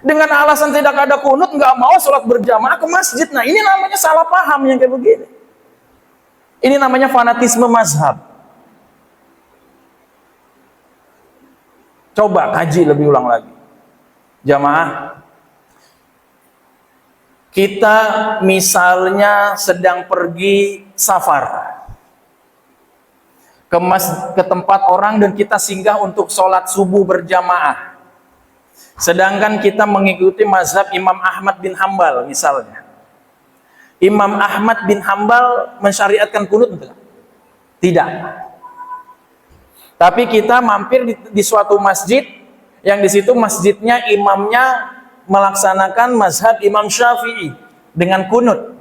Dengan alasan tidak ada kunut, nggak mau sholat berjamaah ke masjid. Nah ini namanya salah paham yang kayak begini. Ini namanya fanatisme mazhab. Coba kaji lebih ulang lagi. Jamaah, kita misalnya sedang pergi safar ke tempat orang dan kita singgah untuk sholat subuh berjamaah. Sedangkan kita mengikuti mazhab Imam Ahmad bin Hambal misalnya. Imam Ahmad bin Hambal mensyariatkan kunut, betul? Tidak. Tapi kita mampir di suatu masjid yang di situ masjidnya imamnya melaksanakan mazhab Imam Syafi'i dengan kunut.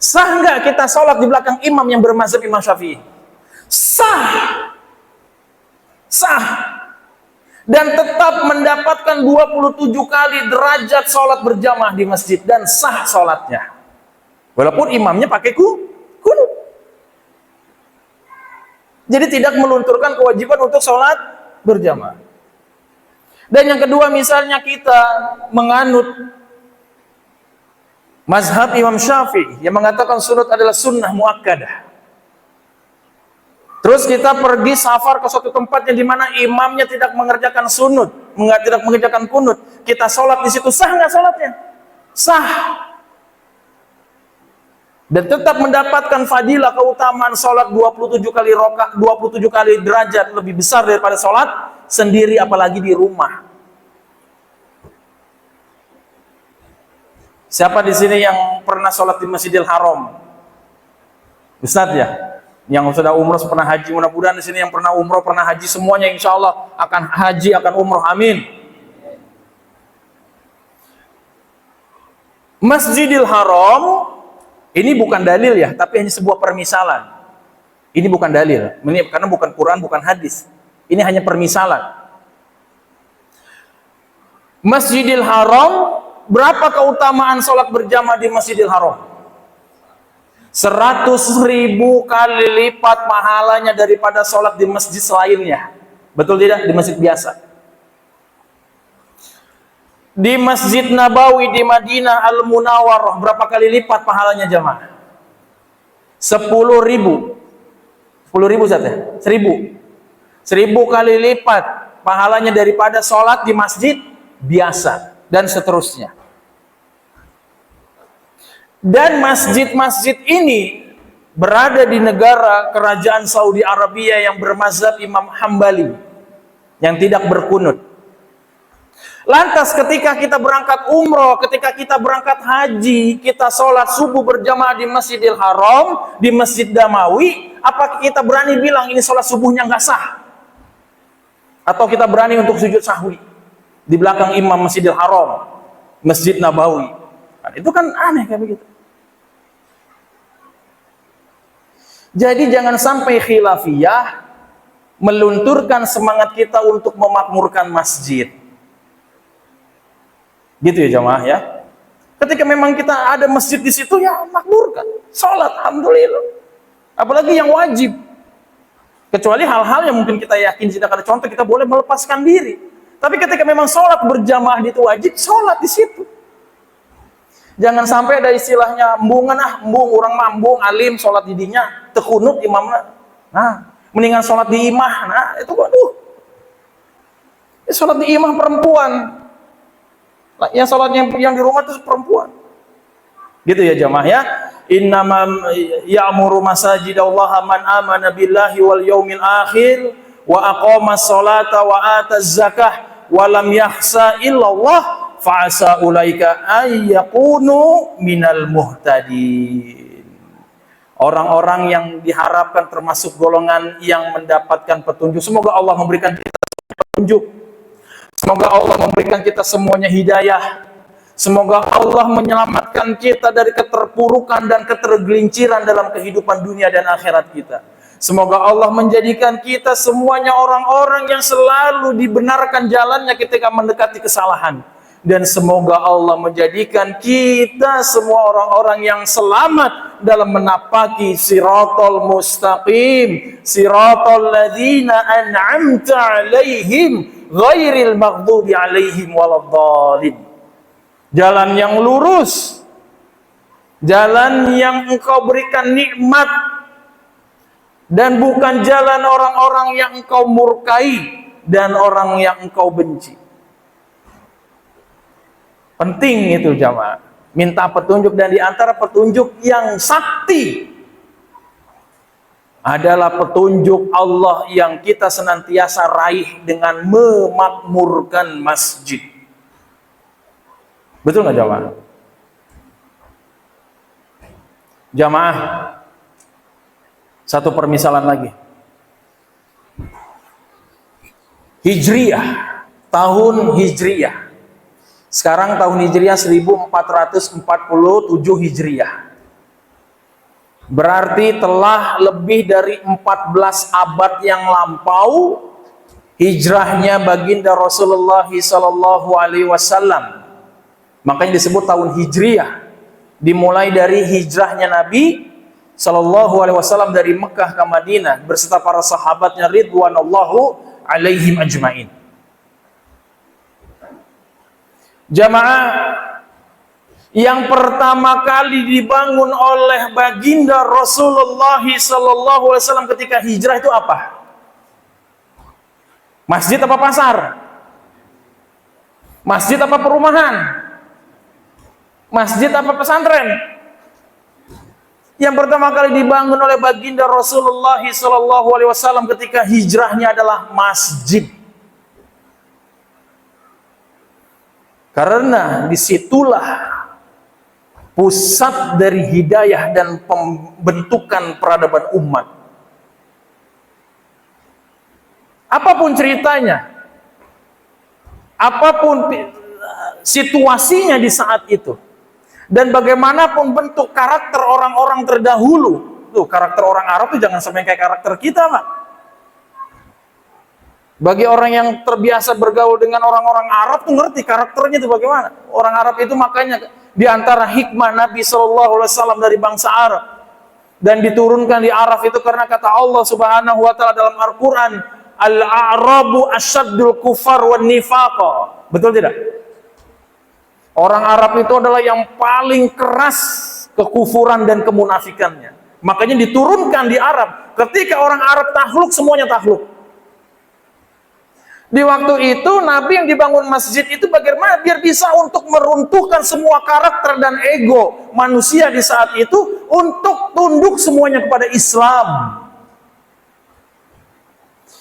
Sah nggak kita sholat di belakang imam yang bermazhab Imam Syafi'i? Sah. Sah. Dan tetap mendapatkan 27 kali derajat sholat berjamaah di masjid dan sah sholatnya. Walaupun imamnya pakai kunut. Jadi tidak melunturkan kewajiban untuk sholat berjamaah. Dan yang kedua, misalnya kita menganut mazhab Imam Syafi'i yang mengatakan sunat adalah sunnah muakkadah. Terus kita pergi safar ke suatu tempat yang dimana imamnya tidak mengerjakan sunut, tidak mengerjakan kunut. Kita sholat di situ, sah nggak sholatnya? Sah. Dan tetap mendapatkan fadilah keutamaan sholat 27 kali rakaat, 27 kali derajat lebih besar daripada sholat sendiri, apalagi di rumah. Siapa di sini yang pernah sholat di Masjidil Haram? Ustaz ya? Yang sudah umroh, pernah haji, mudah-mudahan di sini yang pernah umroh, pernah haji, semuanya insya Allah akan haji, akan umroh, amin. Masjidil Haram ini bukan dalil ya, tapi hanya sebuah permisalan. Ini bukan dalil, ini karena bukan Quran, bukan hadis. Ini hanya permisalan. Masjidil Haram, berapa keutamaan sholat berjamaah di Masjidil Haram? 100.000 kali lipat pahalanya daripada sholat di masjid selainnya. Betul tidak? Di masjid biasa. Di Masjid Nabawi di Madinah Al-Munawwarah, berapa kali lipat pahalanya jamaah? 10.000. 10.000 saja? 1.000. 1.000 kali lipat pahalanya daripada sholat di masjid biasa, dan seterusnya. Dan masjid-masjid ini berada di negara kerajaan Saudi Arabia yang bermazhab Imam Hambali, yang tidak berkunut. Lantas ketika kita berangkat umroh, ketika kita berangkat haji, kita sholat subuh berjamaah di Masjidil Haram, di Masjid Damawi, apakah kita berani bilang ini sholat subuhnya nggak sah? Atau kita berani untuk sujud sahwi di belakang imam Masjidil Haram, Masjid Nabawi? Nah, itu kan aneh kayak begitu. Jadi jangan sampai khilafiyah melunturkan semangat kita untuk memakmurkan masjid. Gitu ya jamaah ya. Ketika memang kita ada masjid di situ, ya makmurkan, sholat, alhamdulillah. Apalagi yang wajib. Kecuali hal-hal yang mungkin kita yakin tidak ada contoh, kita boleh melepaskan diri. Tapi ketika memang sholat berjamaah itu wajib, sholat di situ. Jangan sampai ada istilahnya embungan, embung, orang mambung, alim, sholat didinya, tekunut imamnya. Nah, mendingan sholat di imah. Nah, itu waduh. Sholat di imah perempuan. Yang sholatnya yang di rumah itu perempuan. Gitu ya jamaah ya. Innama ya'muru masajidallaha man amana billahi wal yaumil akhir wa aqamas sholata wa ataz zakah wa lam yakhsa illallah fa'asa ulaika ayyakunu minal muhtadin. Orang-orang yang diharapkan termasuk golongan yang mendapatkan petunjuk. Semoga Allah memberikan kita petunjuk. Semoga Allah memberikan kita semuanya hidayah. Semoga Allah menyelamatkan kita dari keterpurukan dan ketergelinciran dalam kehidupan dunia dan akhirat kita. Semoga Allah menjadikan kita semuanya orang-orang yang selalu dibenarkan jalannya ketika mendekati kesalahan. Dan semoga Allah menjadikan kita semua orang-orang yang selamat dalam menapaki siratal mustaqim, siratal ladzina an'amta alaihim ghairil maghdubi alaihim waladdallin. Jalan yang lurus, jalan yang engkau berikan nikmat, dan bukan jalan orang-orang yang engkau murkai dan orang yang engkau benci. Penting itu jamaah, minta petunjuk, dan diantara petunjuk yang sakti adalah petunjuk Allah yang kita senantiasa raih dengan memakmurkan masjid. Betul nggak jamaah? Jamaah, Satu permisalan lagi. Hijriyah, tahun Hijriyah. Sekarang tahun Hijriyah 1447 Hijriyah. Berarti telah lebih dari 14 abad yang lampau hijrahnya baginda Rasulullah sallallahu alaihi wasallam. Makanya disebut tahun Hijriyah. Dimulai dari hijrahnya Nabi sallallahu alaihi wasallam dari Mekah ke Madinah beserta para sahabatnya ridwanullahu alaihim ajmain. Jamaah, yang pertama kali dibangun oleh baginda Rasulullah sallallahu alaihi wasallam ketika hijrah itu apa? Masjid apa pasar? Masjid apa perumahan? Masjid apa pesantren? Yang pertama kali dibangun oleh baginda Rasulullah sallallahu alaihi wasallam ketika hijrahnya adalah masjid. Karena disitulah pusat dari hidayah dan pembentukan peradaban umat. Apapun ceritanya, apapun situasinya di saat itu, dan bagaimanapun bentuk karakter orang-orang terdahulu, tuh karakter orang Arab tuh jangan sampai kayak karakter kita, Pak. Bagi orang yang terbiasa bergaul dengan orang-orang Arab tuh ngerti karakternya itu bagaimana. Orang Arab itu makanya di antara hikmah Nabi SAW dari bangsa Arab dan diturunkan di Araf itu karena kata Allah Subhanahu wa taala dalam Al-Qur'an, al-a'rabu asyaddul kufar wan nifaqa. Betul tidak? Orang Arab itu adalah yang paling keras kekufuran dan kemunafikannya. Makanya diturunkan di Arab. Ketika orang Arab takluk, semuanya takluk. Di waktu itu Nabi yang dibangun masjid itu bagaimana biar bisa untuk meruntuhkan semua karakter dan ego manusia di saat itu untuk tunduk semuanya kepada Islam.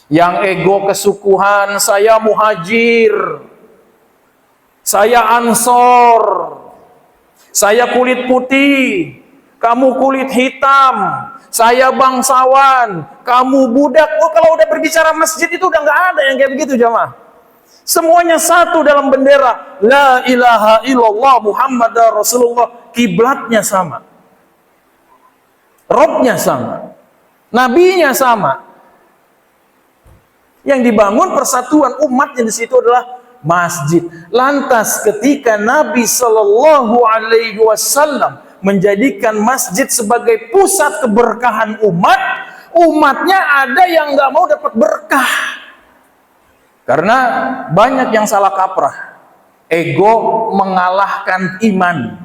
Yang ego kesukuhan, saya muhajir, saya ansor, saya kulit putih, kamu kulit hitam, saya bangsawan, kamu budak. Oh, kalau udah berbicara masjid itu udah nggak ada yang kayak begitu, jamaah. Semuanya satu dalam bendera la ilaha illallah Muhammadar Rasulullah. Kiblatnya sama, Robnya sama, nabinya sama. Yang dibangun persatuan umatnya di situ adalah masjid. Lantas ketika Nabi Shallallahu Alaihi Wasallam menjadikan masjid sebagai pusat keberkahan umat, umatnya ada yang nggak mau dapat berkah karena banyak yang salah kaprah. Ego mengalahkan iman,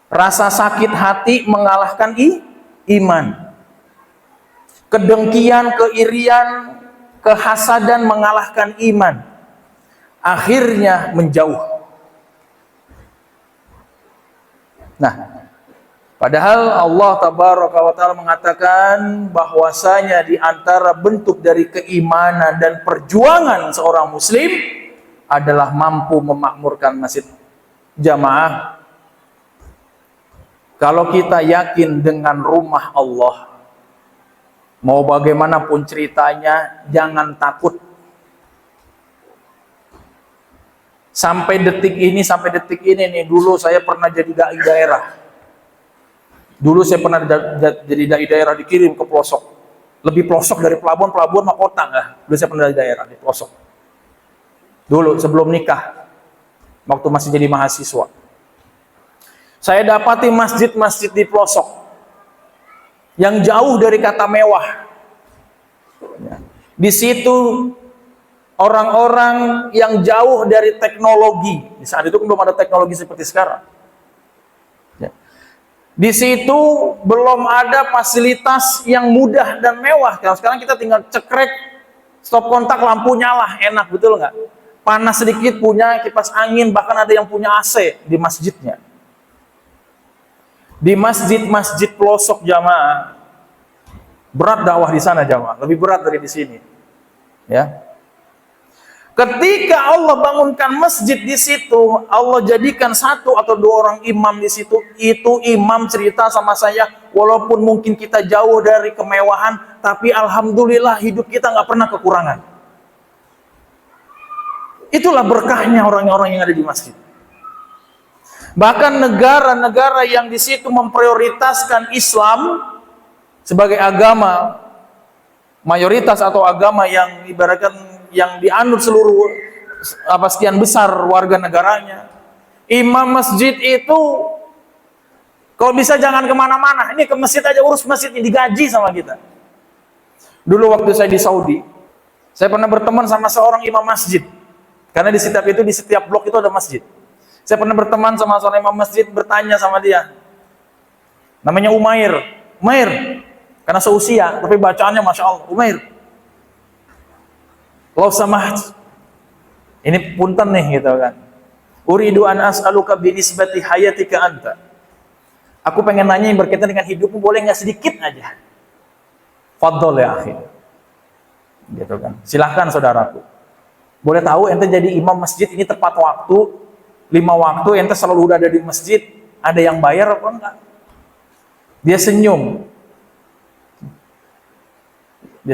rasa sakit hati mengalahkan iman, kedengkian, keirian, kehasadan mengalahkan iman, akhirnya menjauh. Nah, padahal Allah Tabaraka wa Ta'ala mengatakan bahwasanya di antara bentuk dari keimanan dan perjuangan seorang muslim adalah mampu memakmurkan masjid. Jamaah, kalau kita yakin dengan rumah Allah, mau bagaimanapun ceritanya, jangan takut. Sampai detik ini nih, dulu saya pernah jadi dai daerah. Dulu saya pernah jadi dai daerah, dikirim ke pelosok. Lebih pelosok dari pelabuhan mah kota nggak. Dulu saya pernah di daerah, di pelosok. Dulu sebelum nikah, waktu masih jadi mahasiswa. Saya dapati masjid-masjid di pelosok yang jauh dari kata mewah. Di situ orang-orang yang jauh dari teknologi. Di saat itu belum ada teknologi seperti sekarang. Di situ belum ada fasilitas yang mudah dan mewah. Kalau sekarang kita tinggal cekrek, stop kontak, lampu nyala, enak, betul nggak? Panas sedikit punya kipas angin, bahkan ada yang punya AC di masjidnya. Di masjid-masjid pelosok, jamaah, berat dakwah di sana, jamaah, lebih berat dari di sini. Ya. Ketika Allah bangunkan masjid di situ, Allah jadikan satu atau dua orang imam di situ. Itu imam cerita sama saya, walaupun mungkin kita jauh dari kemewahan, tapi alhamdulillah hidup kita nggak pernah kekurangan. Itulah berkahnya orang-orang yang ada di masjid. Bahkan negara-negara yang di situ memprioritaskan Islam sebagai agama mayoritas atau agama yang ibaratkan yang dianut seluruh sekian besar warga negaranya, imam masjid itu kalau bisa jangan kemana-mana, ini ke masjid aja, urus masjid ini, digaji sama kita. Dulu waktu saya di Saudi, saya pernah berteman sama seorang imam masjid, karena di setiap blok itu ada masjid. Saya pernah berteman sama seorang imam masjid, bertanya sama dia, namanya Umair, karena seusia, tapi bacaannya Masya Allah, Umair, Allah samahat, ini punten nih gitu kan, uridu an as'aluka binisbati hayatika anta, aku pengen nanya yang berkaitan dengan hidupmu, boleh nggak sedikit aja? Fadol ya akhi, gitu kan, silahkan saudaraku, boleh tahu ente jadi imam masjid ini tepat waktu, 5 waktu ente selalu udah ada di masjid, ada yang bayar apa enggak? Dia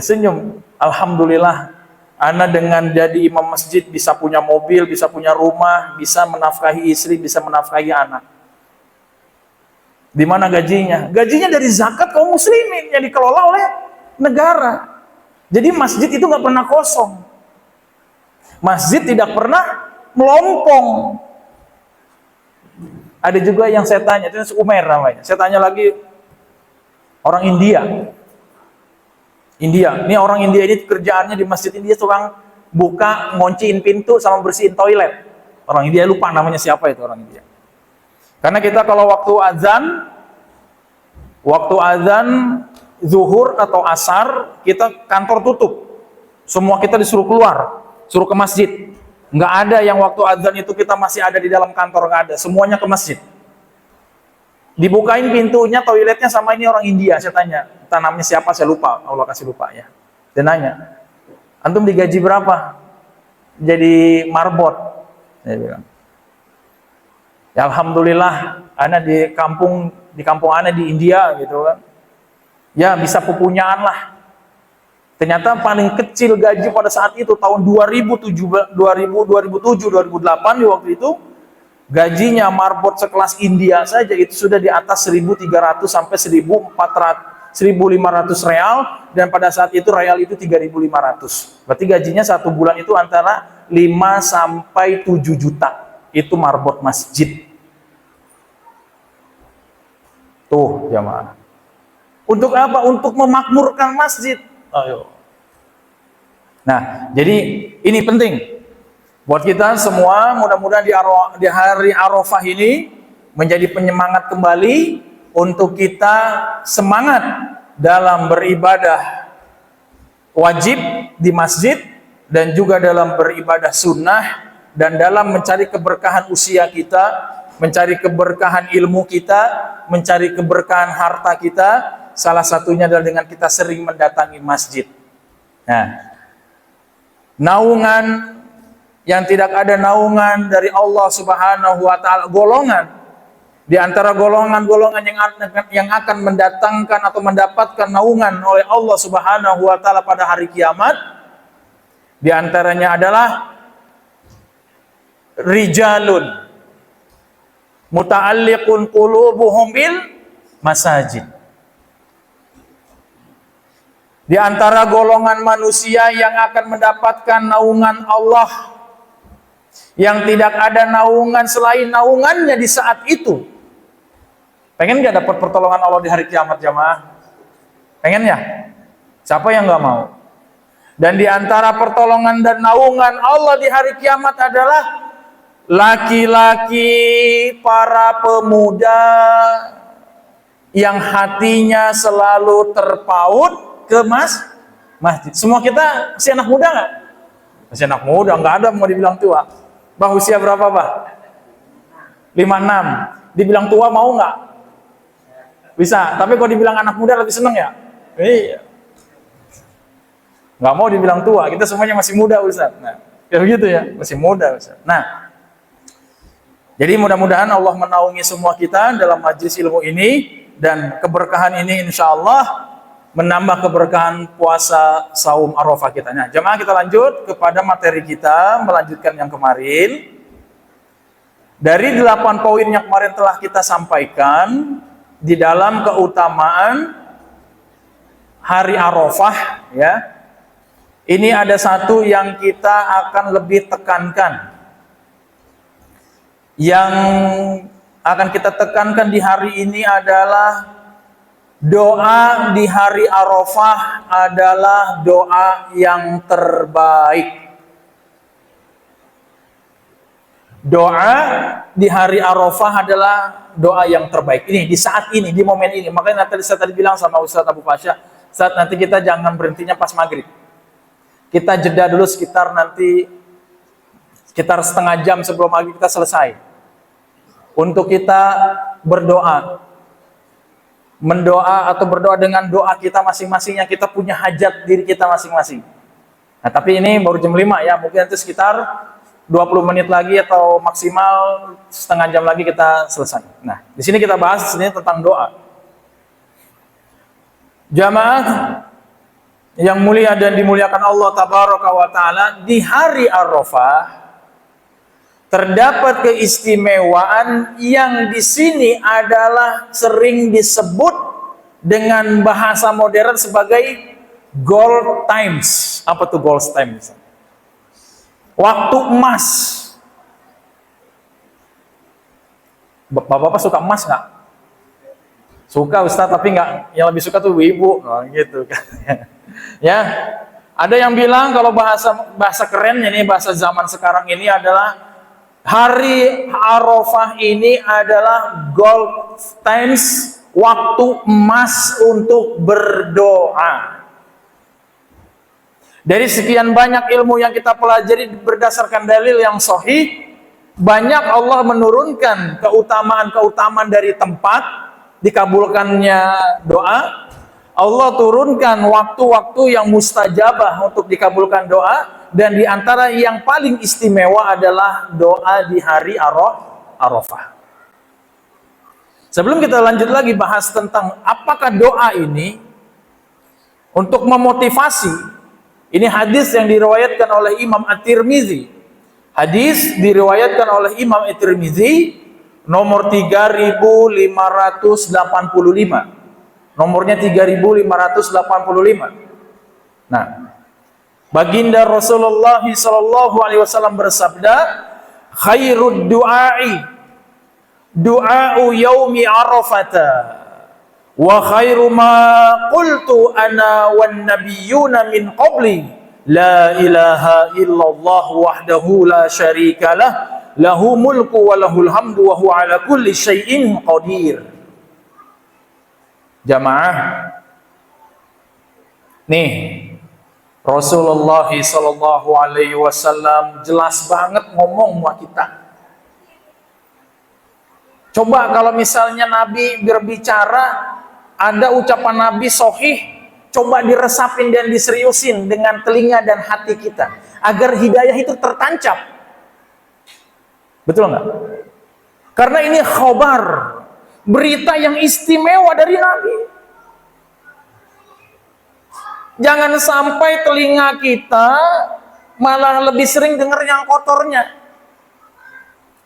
senyum, alhamdulillah, ana dengan jadi imam masjid bisa punya mobil, bisa punya rumah, bisa menafkahi istri, bisa menafkahi anak. Di mana gajinya? Gajinya dari zakat kaum muslimin yang dikelola oleh negara. Jadi masjid itu nggak pernah kosong. Masjid tidak pernah melompong. Ada juga yang saya tanya, itu Umair namanya. Saya tanya lagi, orang India. Ini orang India ini kerjaannya di masjid India tukang buka, ngonciin pintu sama bersihin toilet. Orang India, lupa namanya siapa itu orang India. Karena kita kalau waktu azan zuhur atau asar, kita kantor tutup. Semua kita disuruh keluar, suruh ke masjid. Nggak ada yang waktu azan itu kita masih ada di dalam kantor, nggak ada. Semuanya ke masjid. Dibukain pintunya, toiletnya sama ini orang India. Saya tanya, entah namanya siapa, saya lupa. Allah kasih lupa ya. Dia nanya, antum digaji berapa? Jadi marbot. Saya bilang, ya alhamdulillah, ana di kampung ana di India gitu kan. Ya bisa pupunyaan lah. Ternyata paling kecil gaji pada saat itu tahun 2007, 2008 di waktu itu, gajinya marbot sekelas India saja itu sudah di atas 1.300 sampai 1.500 real, dan pada saat itu real itu 3.500. Berarti gajinya satu bulan itu antara 5 sampai 7 juta. Itu marbot masjid. Tuh jamaah. Untuk apa? Untuk memakmurkan masjid. Ayo. Nah, jadi ini penting buat kita semua. Mudah-mudahan di hari Arafah ini menjadi penyemangat kembali untuk kita semangat dalam beribadah wajib di masjid, dan juga dalam beribadah sunnah, dan dalam mencari keberkahan usia kita, mencari keberkahan ilmu kita, mencari keberkahan harta kita. Salah satunya adalah dengan kita sering mendatangi masjid. Nah, naungan yang tidak ada naungan dari Allah Subhanahu wa taala, golongan di antara golongan-golongan yang akan mendatangkan atau mendapatkan naungan oleh Allah Subhanahu wa taala pada hari kiamat, di antaranya adalah rijalun muta'alliqun qulubuhum bil masajid. Di antara golongan manusia yang akan mendapatkan naungan Allah, yang tidak ada naungan selain naungannya di saat itu. Pengen gak dapat pertolongan Allah di hari kiamat jamaah? Pengen ya? Siapa yang gak mau? Dan di antara pertolongan dan naungan Allah di hari kiamat adalah laki-laki, para pemuda yang hatinya selalu terpaut ke masjid. Semua kita masih anak muda nggak? Masih anak muda, nggak ada mau dibilang tua. Bah, usia berapa, Bah? 56. Dibilang tua mau nggak? Bisa, tapi kalau dibilang anak muda lebih seneng ya? Iya. Nggak mau dibilang tua, kita semuanya masih muda, Ustaz. Nah, Ya begitu ya, masih muda Ustaz. Nah, jadi mudah-mudahan Allah menaungi semua kita dalam majelis ilmu ini, dan keberkahan ini insya Allah menambah keberkahan puasa saum Arafah kita. Nah, jemaah, kita lanjut kepada materi kita, melanjutkan yang kemarin. Dari 8 poin yang kemarin telah kita sampaikan di dalam keutamaan hari Arafah, ya. Ini ada satu yang kita akan lebih tekankan. Yang akan kita tekankan di hari ini adalah doa di hari Arafah adalah doa yang terbaik. Doa di hari Arafah adalah doa yang terbaik. Ini di saat ini, di momen ini. Makanya nanti saya tadi bilang sama Ustaz Abu Pasha, saat nanti kita jangan berhentinya pas maghrib. Kita jeda dulu sekitar setengah jam sebelum maghrib kita selesai. Untuk kita berdoa. Mendoa atau berdoa dengan doa kita masing-masing yang kita punya hajat diri kita masing-masing. Nah, tapi ini baru jam 5 ya, mungkin nanti sekitar 20 menit lagi atau maksimal setengah jam lagi kita selesai. Nah, di sini kita bahas ini tentang doa. Jamaah yang mulia dan dimuliakan Allah Tabaraka wa Ta'ala, di hari Arafah terdapat keistimewaan yang di sini adalah sering disebut dengan bahasa modern sebagai gold times. Apa tuh gold times? Waktu emas. Bapak-bapak suka emas nggak? Suka Ustaz, tapi nggak. Yang lebih suka tuh ibu, gitu kan. Ya, ada yang bilang kalau bahasa kerennya nih, bahasa zaman sekarang ini adalah hari Arafah ini adalah gold times, waktu emas untuk berdoa. Dari sekian banyak ilmu yang kita pelajari berdasarkan dalil yang sahih, banyak Allah menurunkan keutamaan-keutamaan dari tempat dikabulkannya doa. Allah turunkan waktu-waktu yang mustajabah untuk dikabulkan doa, dan di antara yang paling istimewa adalah doa di hari Arafah. Sebelum kita lanjut lagi bahas tentang apakah doa ini untuk memotivasi, ini hadis yang diriwayatkan oleh Imam At-Tirmizi. Hadis diriwayatkan oleh Imam At-Tirmizi nomor 3585. Nomornya 3585. Nah, baginda Rasulullah sallallahu alaihi wasallam bersabda, khairud du'ai du'a'u yaumi Arafata, wa khairu ma qultu ana wan nabiyyuna min qabli, la ilaha illallah wahdahu la syarika lah, lahu mulku wa lahul hamdu wa huwa ala kulli syai'in qadir. Jamaah, nih Rasulullah sallallahu alaihi wasallam jelas banget ngomong sama kita. Coba kalau misalnya Nabi berbicara, ada ucapan Nabi sahih, coba diresapin dan diseriusin dengan telinga dan hati kita, agar hidayah itu tertancap. Betul nggak? Karena ini khabar, berita yang istimewa dari Nabi. Jangan sampai telinga kita malah lebih sering dengar yang kotornya.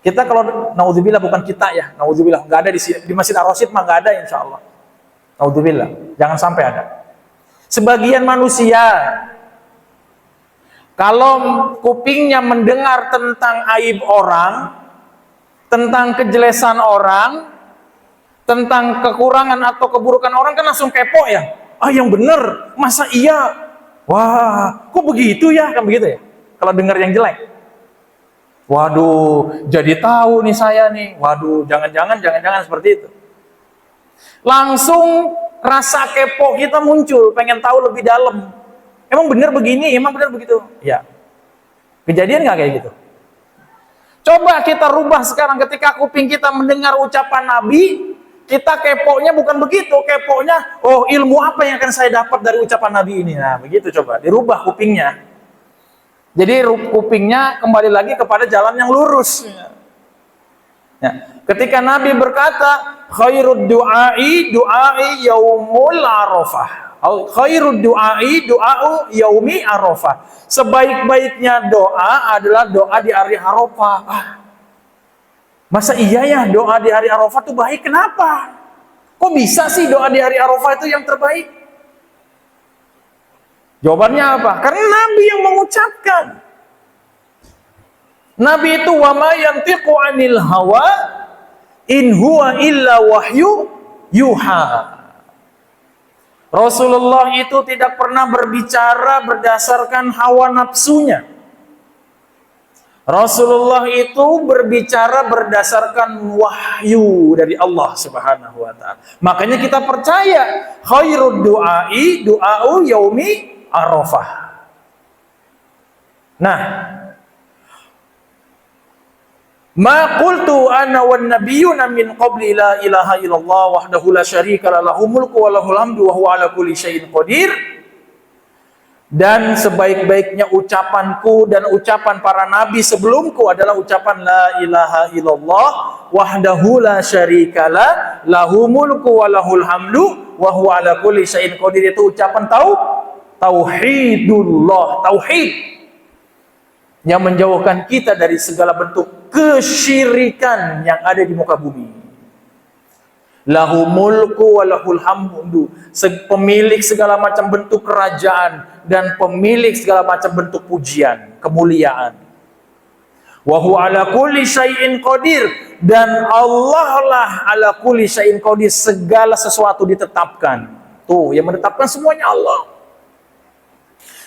Kita kalau naudzubillah, bukan kita ya, naudzubillah, nggak ada di Masjid Ar-Rasyid mah nggak ada, insya Allah. Naudzubillah, jangan sampai ada. Sebagian manusia kalau kupingnya mendengar tentang aib orang, tentang kejelesan orang, tentang kekurangan atau keburukan orang, kan langsung kepo ya. Ah, yang bener, masa iya? Wah, kok begitu ya? Kan begitu ya. Kalau dengar yang jelek. Waduh, jadi tahu nih saya nih. Waduh, jangan-jangan seperti itu. Langsung rasa kepo kita muncul, pengen tahu lebih dalam. Emang bener begini? Emang bener begitu? Ya. Kejadian nggak kayak gitu? Coba kita rubah sekarang, ketika kuping kita mendengar ucapan Nabi, kita keponya bukan begitu. Keponya, oh, ilmu apa yang akan saya dapat dari ucapan Nabi ini? Nah, begitu, coba dirubah kupingnya. Jadi kupingnya kembali lagi kepada jalan yang lurus. Ya. Ketika Nabi berkata, khairud du'ai yaumul arafah. Khairud du'ai du'a'u yaumi arafah. Sebaik-baiknya doa adalah doa di hari Arafah. Masa iya ya doa di hari Arafah itu baik? Kenapa? Kok bisa sih doa di hari Arafah itu yang terbaik? Jawabannya apa? Karena Nabi yang mengucapkan. Nabi itu wa ma yantiqu 'anil hawa in huwa illa wahyu yuha. Rasulullah itu tidak pernah berbicara berdasarkan hawa nafsunya. Rasulullah itu berbicara berdasarkan wahyu dari Allah Subhanahu wa taala. Makanya kita percaya khairud du'ai du'a'u yaumi Arafah. Nah, ma qultu ana wan nabiyyuna min qabli la ilaha illallah wahdahu la syarika lahu mulku wa lahul hamdu wa huwa ala kulli syai'in qadir. Dan sebaik-baiknya ucapanku dan ucapan para nabi sebelumku adalah ucapan la ilaha illallah wahdahu la syarika lahu mulku wa lahul hamdu wa huwa ala kulli syai'in qadir. Itu ucapan tauhidullah, tauhid yang menjauhkan kita dari segala bentuk kesyirikan yang ada di muka bumi. Lahu mulku wa lahul hamdu, pemilik segala macam bentuk kerajaan dan pemilik segala macam bentuk pujian, kemuliaan. Wa huwa ala kulli syai'in qadir, dan Allah lah ala kulli syai'in qadir, segala sesuatu ditetapkan. Tuh, yang menetapkan semuanya Allah.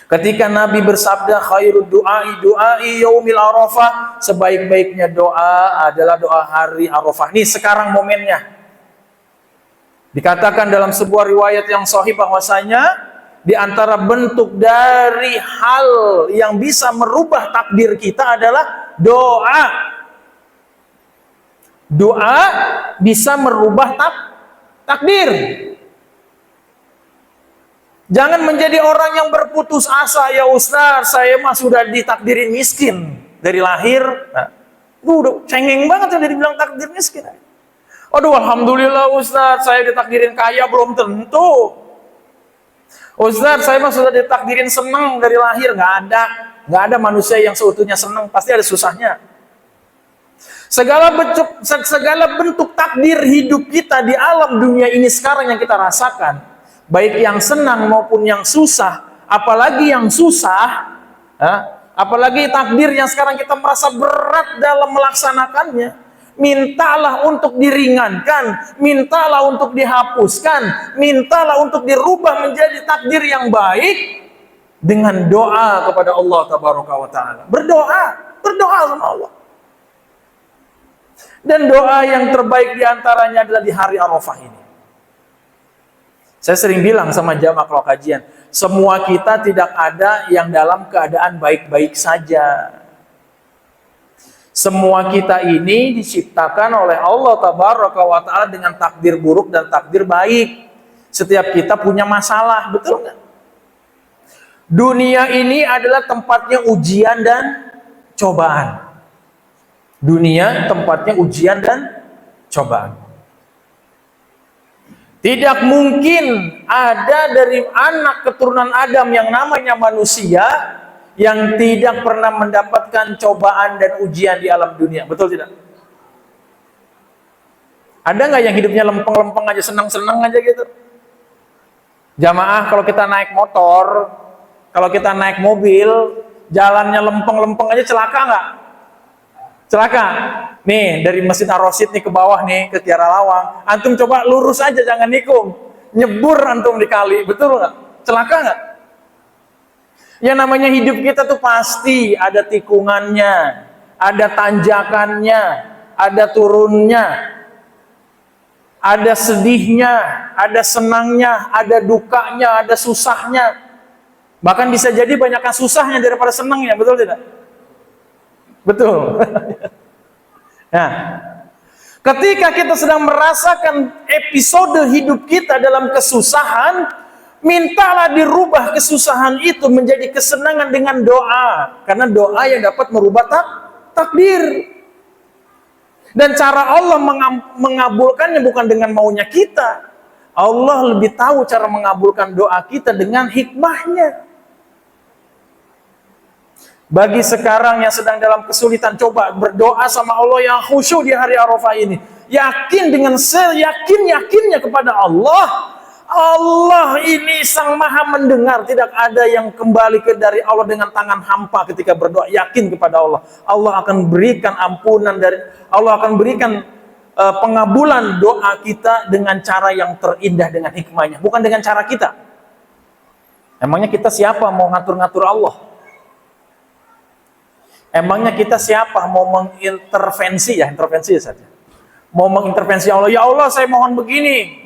Ketika Nabi bersabda khairud du'ai yaumil arafah, sebaik-baiknya doa adalah doa hari Arafah. Nih sekarang momennya. Dikatakan dalam sebuah riwayat yang sahih bahwasanya di antara bentuk dari hal yang bisa merubah takdir kita adalah doa. Doa bisa merubah takdir. Jangan menjadi orang yang berputus asa, ya Ustaz, saya mah sudah ditakdirin miskin dari lahir. Nah, udah cengeng banget udah dibilang takdir miskin. Aduh, alhamdulillah Ustaz, saya ditakdirin kaya, belum tentu. Ustaz, saya mah sudah ditakdirin senang dari lahir. Nggak ada manusia yang seutuhnya senang, pasti ada susahnya. Segala bentuk takdir hidup kita di alam dunia ini sekarang yang kita rasakan, baik yang senang maupun yang susah, apalagi yang susah, apalagi takdir yang sekarang kita merasa berat dalam melaksanakannya, mintalah untuk diringankan, mintalah untuk dihapuskan, mintalah untuk dirubah menjadi takdir yang baik dengan doa kepada Allah Tabaraka wa Ta'ala. Berdoa sama Allah. Dan doa yang terbaik diantaranya adalah di hari Arafah ini. Saya sering bilang sama jamaah kalau kajian, semua kita tidak ada yang dalam keadaan baik-baik saja. Semua kita ini diciptakan oleh Allah Tabaraka wa Ta'ala dengan takdir buruk dan takdir baik. Setiap kita punya masalah, betul nggak? Dunia ini adalah tempatnya ujian dan cobaan. Dunia tempatnya ujian dan cobaan. Tidak mungkin ada dari anak keturunan Adam yang namanya manusia yang tidak pernah mendapatkan cobaan dan ujian di alam dunia. Betul tidak? Ada nggak yang hidupnya lempeng-lempeng aja, senang-senang aja gitu? Jamaah, kalau kita naik motor, kalau kita naik mobil, jalannya lempeng-lempeng aja, celaka nggak? Celaka. Nih, dari Masjid Ar-Rasyid nih ke bawah nih, ke Kiara Lawang. Antum coba lurus aja, jangan nikung. Nyebur antum di kali, betul nggak? Celaka nggak? Yang namanya hidup kita tuh pasti ada tikungannya, ada tanjakannya, ada turunnya, ada sedihnya, ada senangnya, ada dukanya, ada susahnya. Bahkan bisa jadi banyakkan susahnya daripada senangnya, betul tidak? Betul. Nah, ketika kita sedang merasakan episode hidup kita dalam kesusahan, Mintalah dirubah kesusahan itu menjadi kesenangan dengan doa. Karena doa yang dapat merubah takdir. Dan cara Allah mengabulkannya bukan dengan maunya kita. Allah lebih tahu cara mengabulkan doa kita dengan hikmahnya. Bagi sekarang yang sedang dalam kesulitan, coba berdoa sama Allah yang khusyuk di hari Arafah ini. Yakin dengan seyakin-yakinnya kepada Allah. Allah ini sang maha mendengar. Tidak ada yang kembali dari Allah dengan tangan hampa ketika berdoa. Yakin kepada Allah. Allah akan berikan ampunan Allah akan berikan pengabulan doa kita dengan cara yang terindah, dengan hikmahnya. Bukan dengan cara kita. Emangnya kita siapa mau ngatur-ngatur Allah? Emangnya kita siapa mau mengintervensi saja. Mau mengintervensi Allah. Ya Allah, saya mohon begini.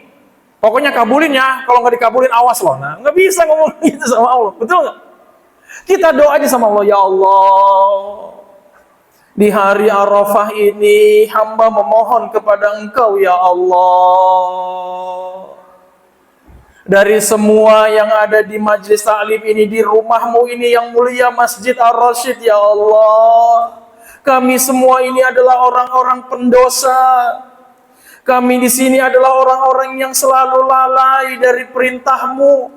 Pokoknya kabulin ya. Kalau nggak dikabulin, awas loh. Nah, nggak bisa ngomong gitu sama Allah. Betul nggak? Kita doa aja sama Allah. Ya Allah, di hari Arafah ini hamba memohon kepada Engkau ya Allah. Dari semua yang ada di majlis taklim ini, di rumahmu ini yang mulia Masjid Ar-Rasyid ya Allah. Kami semua ini adalah orang-orang pendosa. Kami di sini adalah orang-orang yang selalu lalai dari perintah-Mu.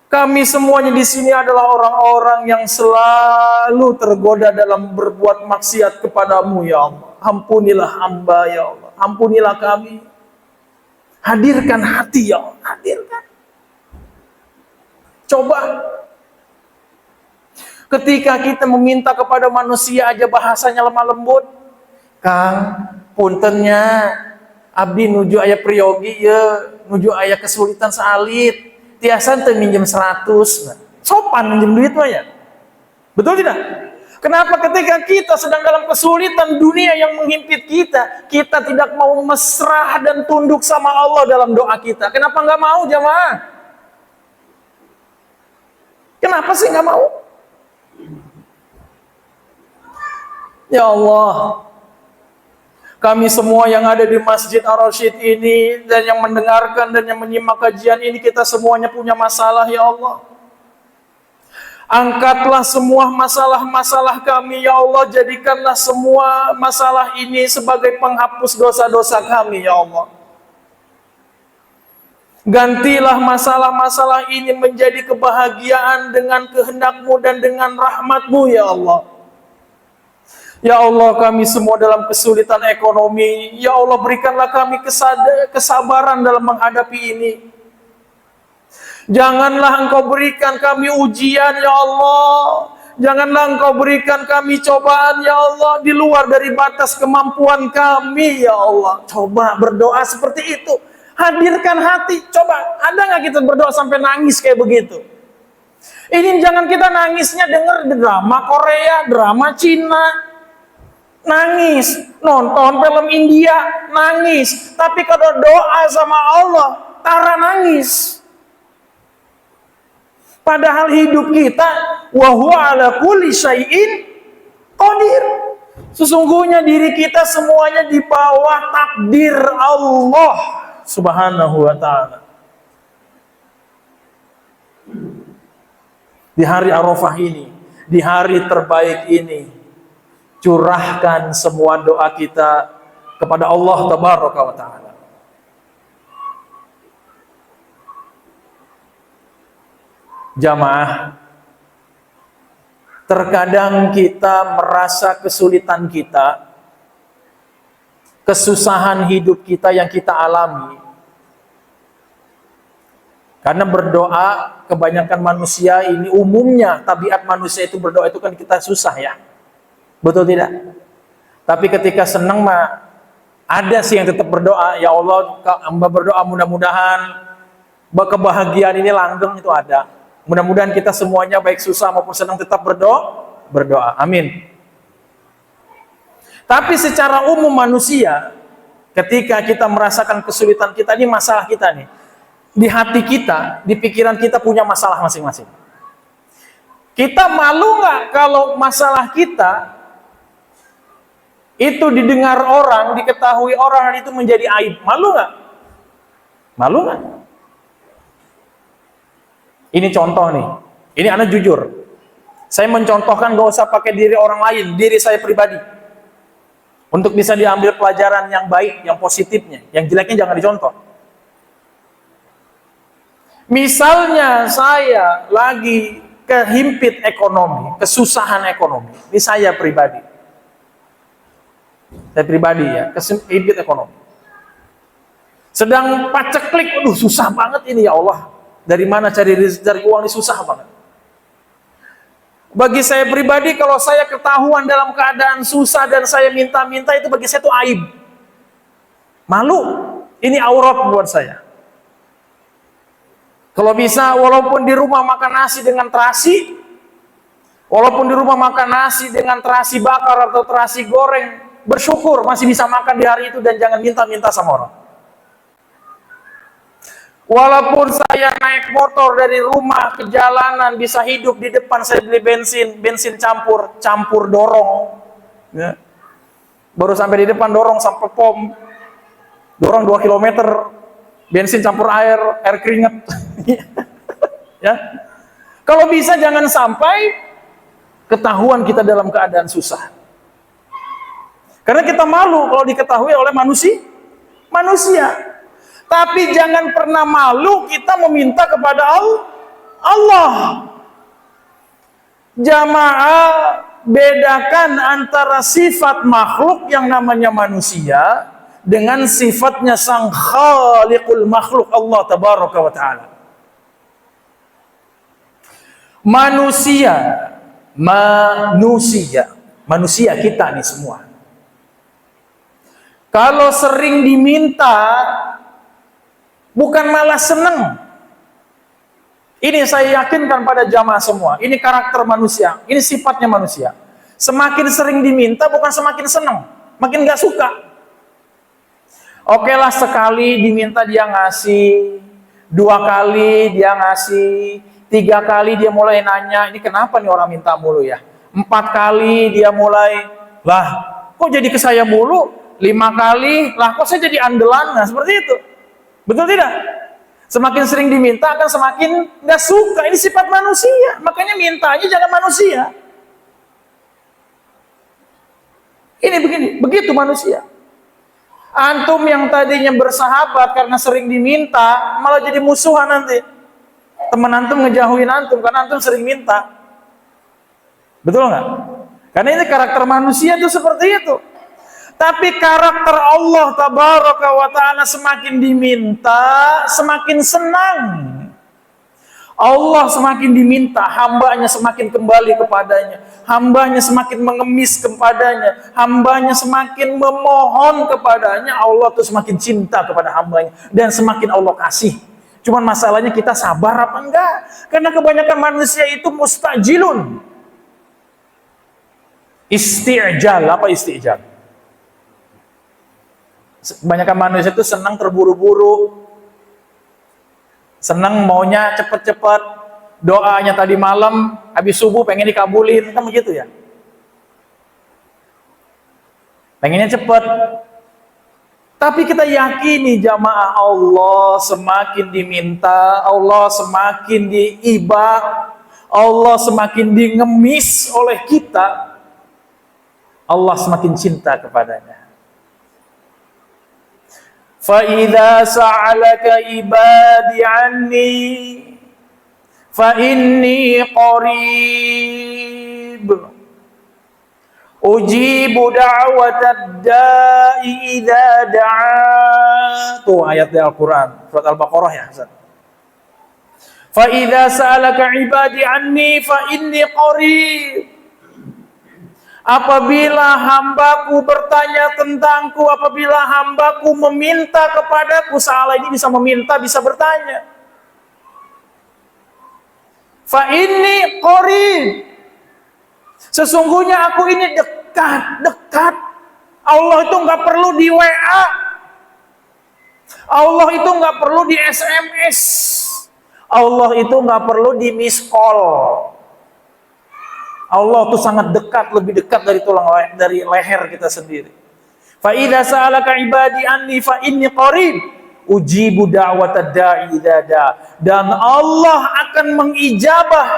Kami semuanya di sini adalah orang-orang yang selalu tergoda dalam berbuat maksiat kepadamu ya Allah. Ampunilah hamba ya Allah. Ampunilah kami. Hadirkan hati ya Allah. Hadirkan. Coba. Ketika kita meminta kepada manusia aja bahasanya lemah lembut. Kang, puntennya abdi nuju aya priyogi ya, nuju aya kesulitan salit. Tiasan teu minjem 100. Nah, sopan minjem duit mah ya. Betul tidak? Kenapa ketika kita sedang dalam kesulitan dunia yang menghimpit kita, kita tidak mau mesrah dan tunduk sama Allah dalam doa kita? Kenapa nggak mau jamaah? Kenapa sih nggak mau? Ya Allah, kami semua yang ada di Masjid Ar-Rasyid ini dan yang mendengarkan dan yang menyimak kajian ini, kita semuanya punya masalah ya Allah. Angkatlah semua masalah-masalah kami ya Allah. Jadikanlah semua masalah ini sebagai penghapus dosa-dosa kami ya Allah. Gantilah masalah-masalah ini menjadi kebahagiaan dengan kehendak-Mu dan dengan rahmat-Mu ya Allah. Ya Allah, kami semua dalam kesulitan ekonomi. Ya Allah, berikanlah kami kesabaran dalam menghadapi ini. Janganlah Engkau berikan kami ujian ya Allah. Janganlah Engkau berikan kami cobaan ya Allah di luar dari batas kemampuan kami ya Allah. Coba berdoa seperti itu. Hadirkan hati. Coba, ada nggak kita berdoa sampai nangis kayak begitu? Ini jangan kita nangisnya dengar drama Korea, drama Cina. Nangis, nonton film India, nangis. Tapi kalau doa sama Allah, tara nangis. Padahal hidup kita, wa huwa ala kulli syai'in qadir. Sesungguhnya diri kita semuanya di bawah takdir Allah Subhanahu wa ta'ala. Di hari Arafah ini, di hari terbaik ini, curahkan semua doa kita kepada Allah Tabaraka wa ta'ala. Jamaah, terkadang kita merasa kesulitan kita, kesusahan hidup kita yang kita alami, karena berdoa, kebanyakan manusia ini umumnya, tabiat manusia itu berdoa itu kan kita susah ya. Betul tidak? Tapi ketika senang mah ada sih yang tetap berdoa, ya Allah, hamba berdoa mudah-mudahan kebahagiaan ini langgeng, itu ada. Mudah-mudahan kita semuanya baik susah maupun senang tetap berdoa. Amin. Tapi secara umum manusia, ketika kita merasakan kesulitan kita, ini masalah kita nih. Di hati kita, di pikiran kita punya masalah masing-masing. Kita malu nggak kalau masalah kita itu didengar orang, diketahui orang, dan itu menjadi aib? Malu nggak? Malu nggak? Ini contoh nih. Ini Anda jujur. Saya mencontohkan, gak usah pakai diri orang lain, diri saya pribadi. Untuk bisa diambil pelajaran yang baik, yang positifnya. Yang jeleknya jangan dicontoh. Misalnya saya lagi kehimpit ekonomi, kesusahan ekonomi. Ini saya pribadi. Saya pribadi ya, kehimpit ekonomi. Sedang paceklik, aduh susah banget ini ya Allah. Dari mana cari uang ini susah banget. Bagi saya pribadi, kalau saya ketahuan dalam keadaan susah dan saya minta-minta, itu bagi saya itu aib. Malu. Ini aurat buat saya. Kalau bisa, walaupun di rumah makan nasi dengan terasi, walaupun di rumah makan nasi dengan terasi bakar atau terasi goreng, bersyukur masih bisa makan di hari itu dan jangan minta-minta sama orang. Walaupun saya naik motor dari rumah ke jalanan, bisa hidup, di depan saya beli bensin campur dorong. Ya. Baru sampai di depan dorong sampai pom. Dorong 2 km, bensin campur air keringat. Ya. Kalau bisa jangan sampai ketahuan kita dalam keadaan susah. Karena kita malu kalau diketahui oleh manusia. Tapi jangan pernah malu kita meminta kepada Allah. Jamaah, bedakan antara sifat makhluk yang namanya manusia dengan sifatnya sang khaliqul makhluk, Allah tabaraka wa ta'ala. Manusia kita nih semua. Kalau sering diminta, bukan malah senang. Ini saya yakinkan pada jamaah semua. Ini karakter manusia. Ini sifatnya manusia. Semakin sering diminta bukan semakin senang. Makin gak suka. Oke lah, sekali diminta dia ngasih. 2 kali dia ngasih. 3 kali dia mulai nanya. Ini kenapa nih orang minta mulu ya? 4 kali dia mulai. Lah kok jadi ke saya mulu? 5 kali. Lah kok saya jadi andalan? Nah seperti itu. Betul tidak? Semakin sering diminta akan semakin nggak suka. Ini sifat manusia. Makanya mintanya jangan manusia. Ini begitu manusia. Antum yang tadinya bersahabat karena sering diminta, malah jadi musuhan nanti. Teman antum ngejauhin antum karena antum sering minta. Betul nggak? Karena ini karakter manusia itu seperti itu. Tapi karakter Allah tabaraka wa ta'ala semakin diminta, semakin senang. Allah semakin diminta, hambanya semakin kembali kepadanya. Hambanya semakin mengemis kepadanya. Hambanya semakin memohon kepadanya. Allah tuh semakin cinta kepada hambanya. Dan semakin Allah kasih. Cuman masalahnya kita sabar apa enggak? Karena kebanyakan manusia itu mustajilun. Isti'jal, apa isti'jal? Kebanyakan manusia itu senang terburu-buru, senang maunya cepet-cepet, doanya tadi malam habis subuh pengen dikabulin, kan begitu ya? Pengennya cepet. Tapi kita yakini jamaah, Allah semakin diminta, Allah semakin diiba, Allah semakin dingemis oleh kita, Allah semakin cinta kepadanya. فَإِذَا سَأَلَكَ عِبَادِي عَنِّي فَإِنِّي قَرِيبٌ أُجِيبُ دَعْوَةَ الدَّاءِ إِذَا دَعَانِ. Tuh ayat Al-Quran, surat Al-Baqarah ya Hasan. فَإِذَا سَأَلَكَ عِبَادِي عَنِّي فَإِنِّي قَرِيبٌ. Apabila hambaku bertanya tentangku, apabila hambaku meminta kepadaku, salah ini bisa meminta, bisa bertanya. Fa inni qarib. Sesungguhnya aku ini dekat. Allah itu nggak perlu di WA. Allah itu nggak perlu di SMS. Allah itu nggak perlu di miss call. Allah itu sangat dekat, lebih dekat dari leher kita sendiri. Fa idza sa'alaka ibadi anni fa inni qarib ujibu da'watad da'i idza da'a. Dan Allah akan mengijabah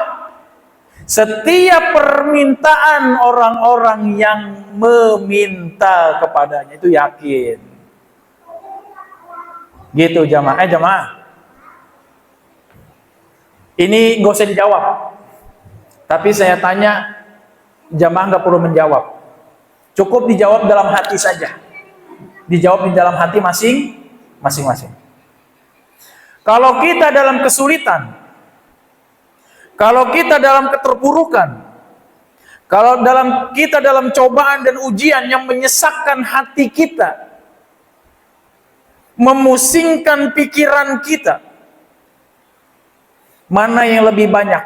setiap permintaan orang-orang yang meminta kepadanya. Itu yakin. Gitu jamaah. Jamaah. Ini nggak usah dijawab. Tapi saya tanya, jamaah nggak perlu menjawab. Cukup dijawab dalam hati saja. Dijawab di dalam hati masing-masing. Kalau kita dalam kesulitan, kalau kita dalam keterpurukan, kalau kita dalam cobaan dan ujian yang menyesakkan hati kita, memusingkan pikiran kita, mana yang lebih banyak?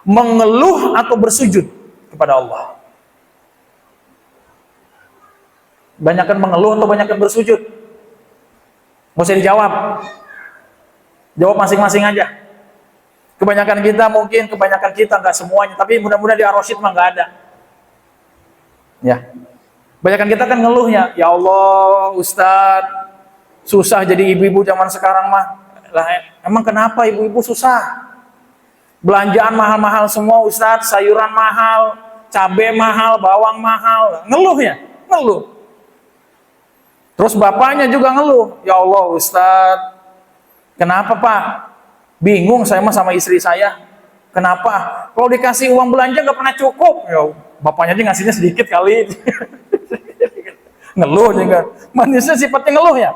Mengeluh atau bersujud kepada Allah? Banyakan mengeluh atau banyakan bersujud? Nggak usah dijawab. Jawab masing-masing aja. Kebanyakan kita nggak semuanya, tapi mudah-mudahan di Ar-Rasyid mah nggak ada. Ya. Kebanyakan kita kan ngeluhnya, ya Allah, Ustadz, susah jadi ibu-ibu zaman sekarang mah. Lah, emang kenapa ibu-ibu susah? Belanjaan mahal-mahal semua Ustadz, sayuran mahal, cabai mahal, bawang mahal. Ngeluh ya? Ngeluh. Terus bapaknya juga ngeluh, ya Allah Ustadz, kenapa Pak? Bingung saya mah sama istri saya. Kenapa? Kalau dikasih uang belanja nggak pernah cukup. Ya, bapaknya aja ngasihnya sedikit kali. Ngeluh juga. Manusia sifatnya ngeluh ya.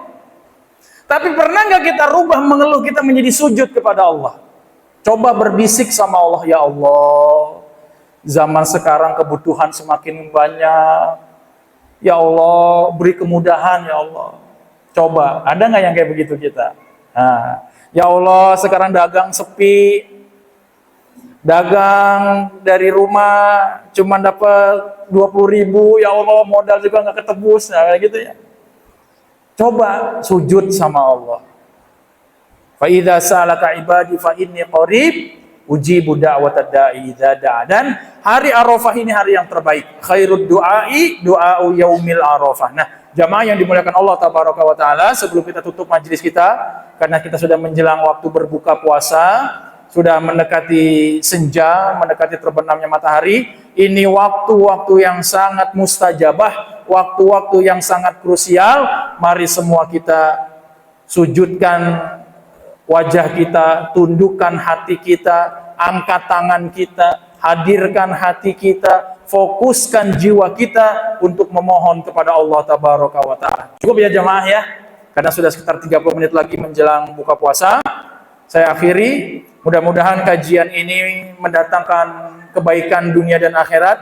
Tapi pernah nggak kita rubah mengeluh kita menjadi sujud kepada Allah? Coba berbisik sama Allah, ya Allah, zaman sekarang kebutuhan semakin banyak. Ya Allah, beri kemudahan ya Allah. Coba, ada nggak yang kayak begitu kita? Nah, ya Allah, sekarang dagang sepi. Dagang dari rumah cuma dapat 20.000, ya Allah, modal juga nggak ketebus. Nah, kayak gitu ya. Coba sujud sama Allah. Fa idza sa'alaka ibadi fa inni qarib ujibu da'watad da'i idza da'a. Dan hari Arafah ini hari yang terbaik. Khairud du'ai du'au yaumil Arafah. Nah, jamaah yang dimuliakan Allah tabaraka wa taala, sebelum kita tutup majelis kita, karena kita sudah menjelang waktu berbuka puasa, sudah mendekati senja, mendekati terbenamnya matahari, ini waktu-waktu yang sangat mustajabah, waktu-waktu yang sangat krusial. Mari semua kita sujudkan wajah kita, tundukkan hati kita, angkat tangan kita, hadirkan hati kita, fokuskan jiwa kita untuk memohon kepada Allah tabaraka wa ta'ala. Cukup ya jamaah ya, karena sudah sekitar 30 menit lagi menjelang buka puasa. Saya akhiri, mudah-mudahan kajian ini mendatangkan kebaikan dunia dan akhirat,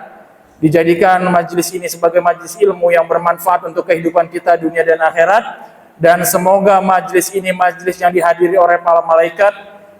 dijadikan majelis ini sebagai majelis ilmu yang bermanfaat untuk kehidupan kita dunia dan akhirat. Dan semoga majelis ini majelis yang dihadiri oleh para malaikat,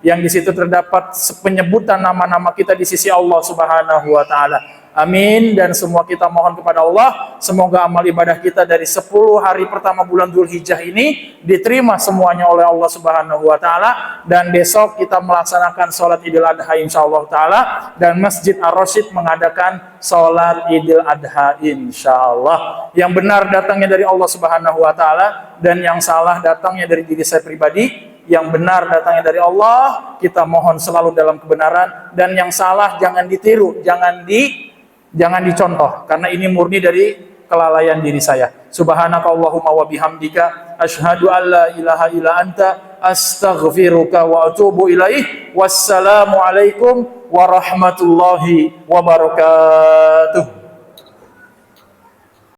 yang di situ terdapat penyebutan nama-nama kita di sisi Allah Subhanahu wa taala. Amin. Dan semua kita mohon kepada Allah, semoga amal ibadah kita dari 10 hari pertama bulan Dzulhijjah ini diterima semuanya oleh Allah Subhanahu wa taala, dan besok kita melaksanakan salat Idul Adha insyaallah taala, dan Masjid Ar-Rasyid mengadakan salat Idul Adha insyaallah. Yang benar datangnya dari Allah Subhanahu wa taala, dan yang salah datangnya dari diri saya pribadi. Yang benar datangnya dari Allah, kita mohon selalu dalam kebenaran, dan yang salah jangan ditiru, jangan dicontoh, karena ini murni dari kelalaian diri saya. Subhanakallahumma wa bihamdika asyhadu an la ilaha illa anta astaghfiruka wa atubu ilaih. Wassalamu alaikum warahmatullahi wabarakatuh.